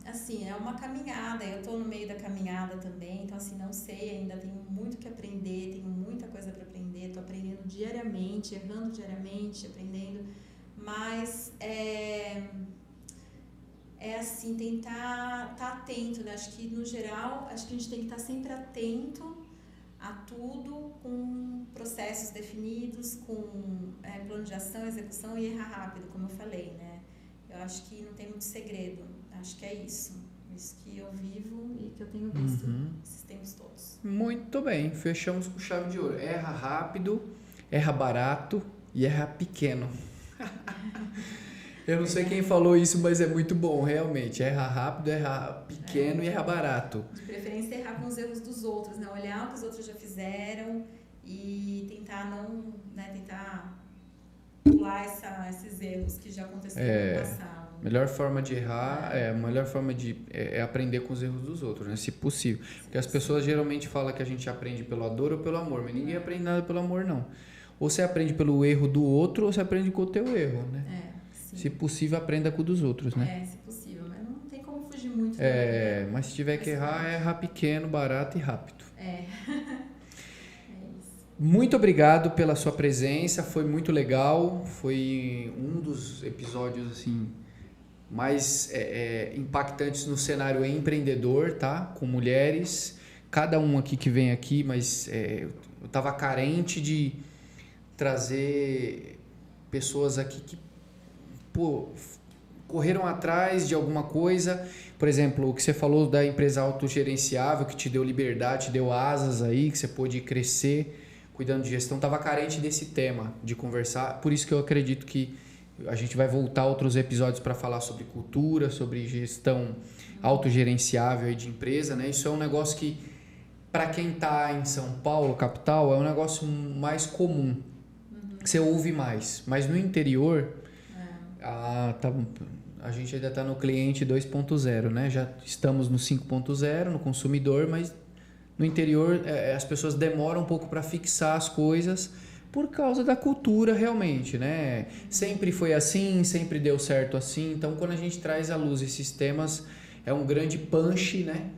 Assim, é uma caminhada, eu estou no meio da caminhada também, então assim, não sei, ainda tenho muito que aprender, tenho muita coisa para aprender, estou aprendendo diariamente, errando diariamente, aprendendo, mas é assim, tentar estar atento, né? Acho que no geral, acho que a gente tem que estar sempre atento a tudo, com processos definidos, com plano de ação, execução e errar rápido, como eu falei, né? Eu acho que não tem muito segredo, acho que é isso que eu vivo e que eu tenho visto esses tempos todos. Muito bem, fechamos com chave de ouro. Erra rápido, erra barato e erra pequeno. Eu não sei quem falou isso, mas é muito bom, realmente. Erra rápido, erra pequeno e erra barato. De preferência, errar com os erros dos outros, né? Olhar o que os outros já fizeram e tentar não, né? Tentar pular esses erros que já aconteceram no passado. Melhor forma de errar, a melhor forma é aprender com os erros dos outros, né? Se possível. Porque as pessoas geralmente falam que a gente aprende pela dor ou pelo amor, mas ninguém aprende nada pelo amor, não. Ou você aprende pelo erro do outro, ou você aprende com o teu erro, né? Se possível, aprenda com o dos outros, né? Se possível, mas não tem como fugir muito. Mas se tiver que errar, erra pequeno, barato e rápido. É isso. Muito obrigado pela sua presença, foi muito legal, foi um dos episódios, assim, mais impactantes no cenário empreendedor, tá? Com mulheres, cada um aqui que vem aqui, mas eu estava carente de trazer pessoas aqui que correram atrás de alguma coisa. Por exemplo, o que você falou da empresa autogerenciável, que te deu liberdade, te deu asas aí, que você pôde crescer cuidando de gestão. Estava carente desse tema de conversar, por isso que eu acredito que a gente vai voltar a outros episódios para falar sobre cultura, sobre gestão autogerenciável aí de empresa, né? Isso é um negócio que, para quem está em São Paulo, capital, é um negócio mais comum, que você ouve mais. Mas no interior, a gente ainda está no cliente 2.0, né? Já estamos no 5.0, no consumidor, mas no interior as pessoas demoram um pouco para fixar as coisas por causa da cultura realmente, né? Sempre foi assim, sempre deu certo assim. Então, quando a gente traz à luz esses temas, é um grande punch, né?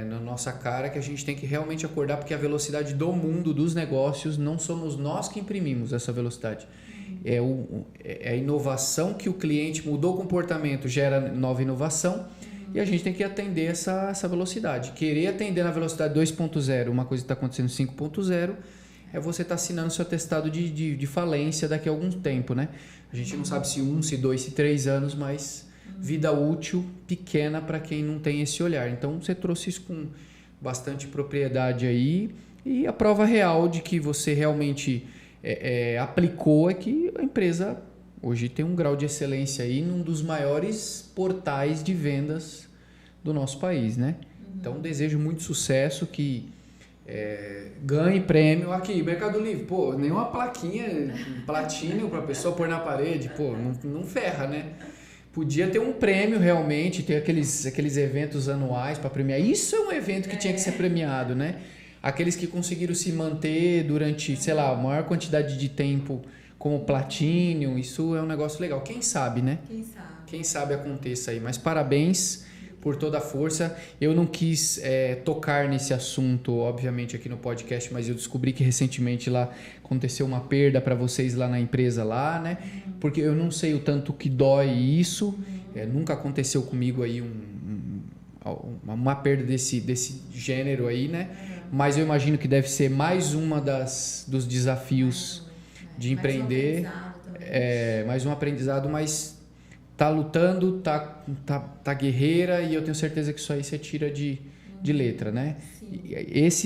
Na nossa cara, que a gente tem que realmente acordar, porque a velocidade do mundo, dos negócios, não somos nós que imprimimos essa velocidade. É a inovação que o cliente mudou o comportamento, gera nova inovação, e a gente tem que atender essa velocidade. Querer atender na velocidade 2.0, uma coisa que está acontecendo 5.0, é você estar assinando seu atestado de falência daqui a algum tempo, né? A gente não sabe se 1, se 2, se 3 anos, mas vida útil pequena para quem não tem esse olhar. Então, você trouxe isso com bastante propriedade aí, e a prova real de que você realmente aplicou é que a empresa hoje tem um grau de excelência aí num dos maiores portais de vendas do nosso país, né? Então, desejo muito sucesso, que ganhe prêmio aqui, Mercado Livre, nenhuma plaquinha platínio para a pessoa pôr na parede, não ferra, né? Podia ter um prêmio realmente, ter aqueles eventos anuais para premiar. Isso é um evento que tinha que ser premiado, né? Aqueles que conseguiram se manter durante, sei lá, a maior quantidade de tempo como platínio, isso é um negócio legal. Quem sabe, né? Quem sabe aconteça aí. Mas parabéns por toda a força. Eu não quis tocar nesse assunto, obviamente, aqui no podcast, mas eu descobri que recentemente lá aconteceu uma perda para vocês lá na empresa lá, né? Porque eu não sei o tanto que dói isso. Nunca aconteceu comigo aí uma perda desse gênero aí, né? Mas eu imagino que deve ser mais uma dos desafios de empreender. Mais um aprendizado, mas tá lutando, tá guerreira, e eu tenho certeza que isso aí você tira de letra, né?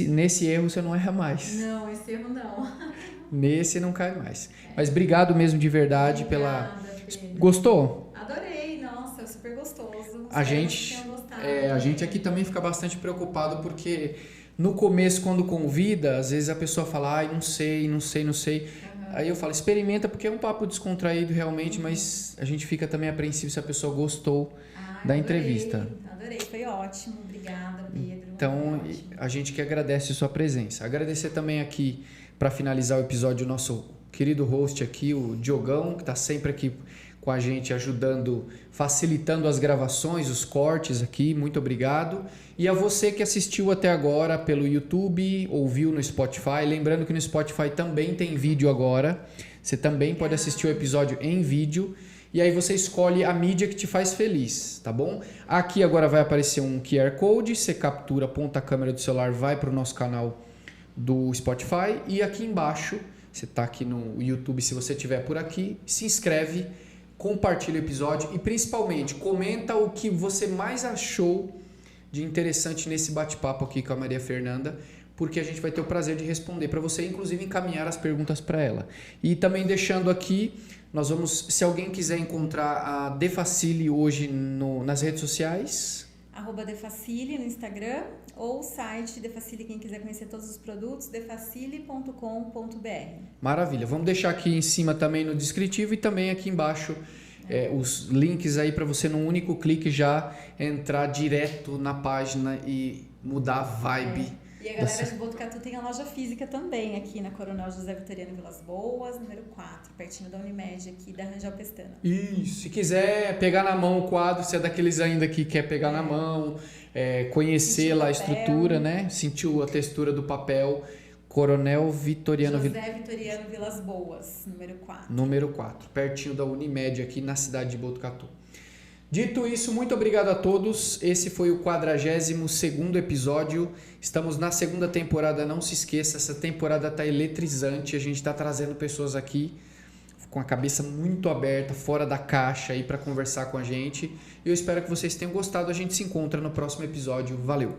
Nesse erro você não erra mais. Não, esse erro não. Nesse não cai mais. Mas obrigado mesmo de verdade. Obrigada, Gostou? Adorei, nossa, super gostoso. A gente aqui também fica bastante preocupado, porque no começo, quando convida, às vezes a pessoa fala, não sei. Aí eu falo, experimenta, porque é um papo descontraído realmente, mas a gente fica também apreensivo se a pessoa gostou da entrevista. Adorei, foi ótimo. Obrigada, Pedro. Então, a gente que agradece a sua presença. Agradecer também aqui, para finalizar o episódio, o nosso querido host aqui, o Diogão, que está sempre aqui com a gente, ajudando, facilitando as gravações, os cortes aqui. Muito obrigado. E a você que assistiu até agora pelo YouTube, ouviu no Spotify. Lembrando que no Spotify também tem vídeo agora. Você também pode assistir o episódio em vídeo. E aí você escolhe a mídia que te faz feliz, tá bom? Aqui agora vai aparecer um QR Code. Você captura, aponta a câmera do celular, vai para o nosso canal do Spotify. E aqui embaixo, você está aqui no YouTube, se você estiver por aqui, se inscreve, compartilha o episódio e principalmente comenta o que você mais achou de interessante nesse bate-papo aqui com a Maria Fernanda, porque a gente vai ter o prazer de responder para você, inclusive encaminhar as perguntas para ela. E também deixando aqui, nós vamos, se alguém quiser encontrar a Defacile hoje nas redes sociais... @Defacile no Instagram ou o site Defacile, quem quiser conhecer todos os produtos, defacile.com.br. Maravilha. Vamos deixar aqui em cima também no descritivo e também aqui embaixo os links aí para você num único clique já entrar direto na página e mudar a vibe. E a galera de Botucatu tem a loja física também aqui na Coronel José Vitoriano Vilas Boas, número 4, pertinho da Unimed aqui da Rangel Pestana. Isso, se quiser pegar na mão o quadro, se é daqueles ainda que quer pegar na mão, conhecer lá a estrutura, né? Sentir a textura do papel. Coronel Vitoriano José Vitoriano Vilas Boas, número 4. Número 4, pertinho da Unimed aqui na cidade de Botucatu. Dito isso, muito obrigado a todos. Esse foi o 42º episódio. Estamos na segunda temporada, não se esqueça, essa temporada está eletrizante. A gente está trazendo pessoas aqui com a cabeça muito aberta, fora da caixa aí para conversar com a gente. Eu espero que vocês tenham gostado. A gente se encontra no próximo episódio. Valeu!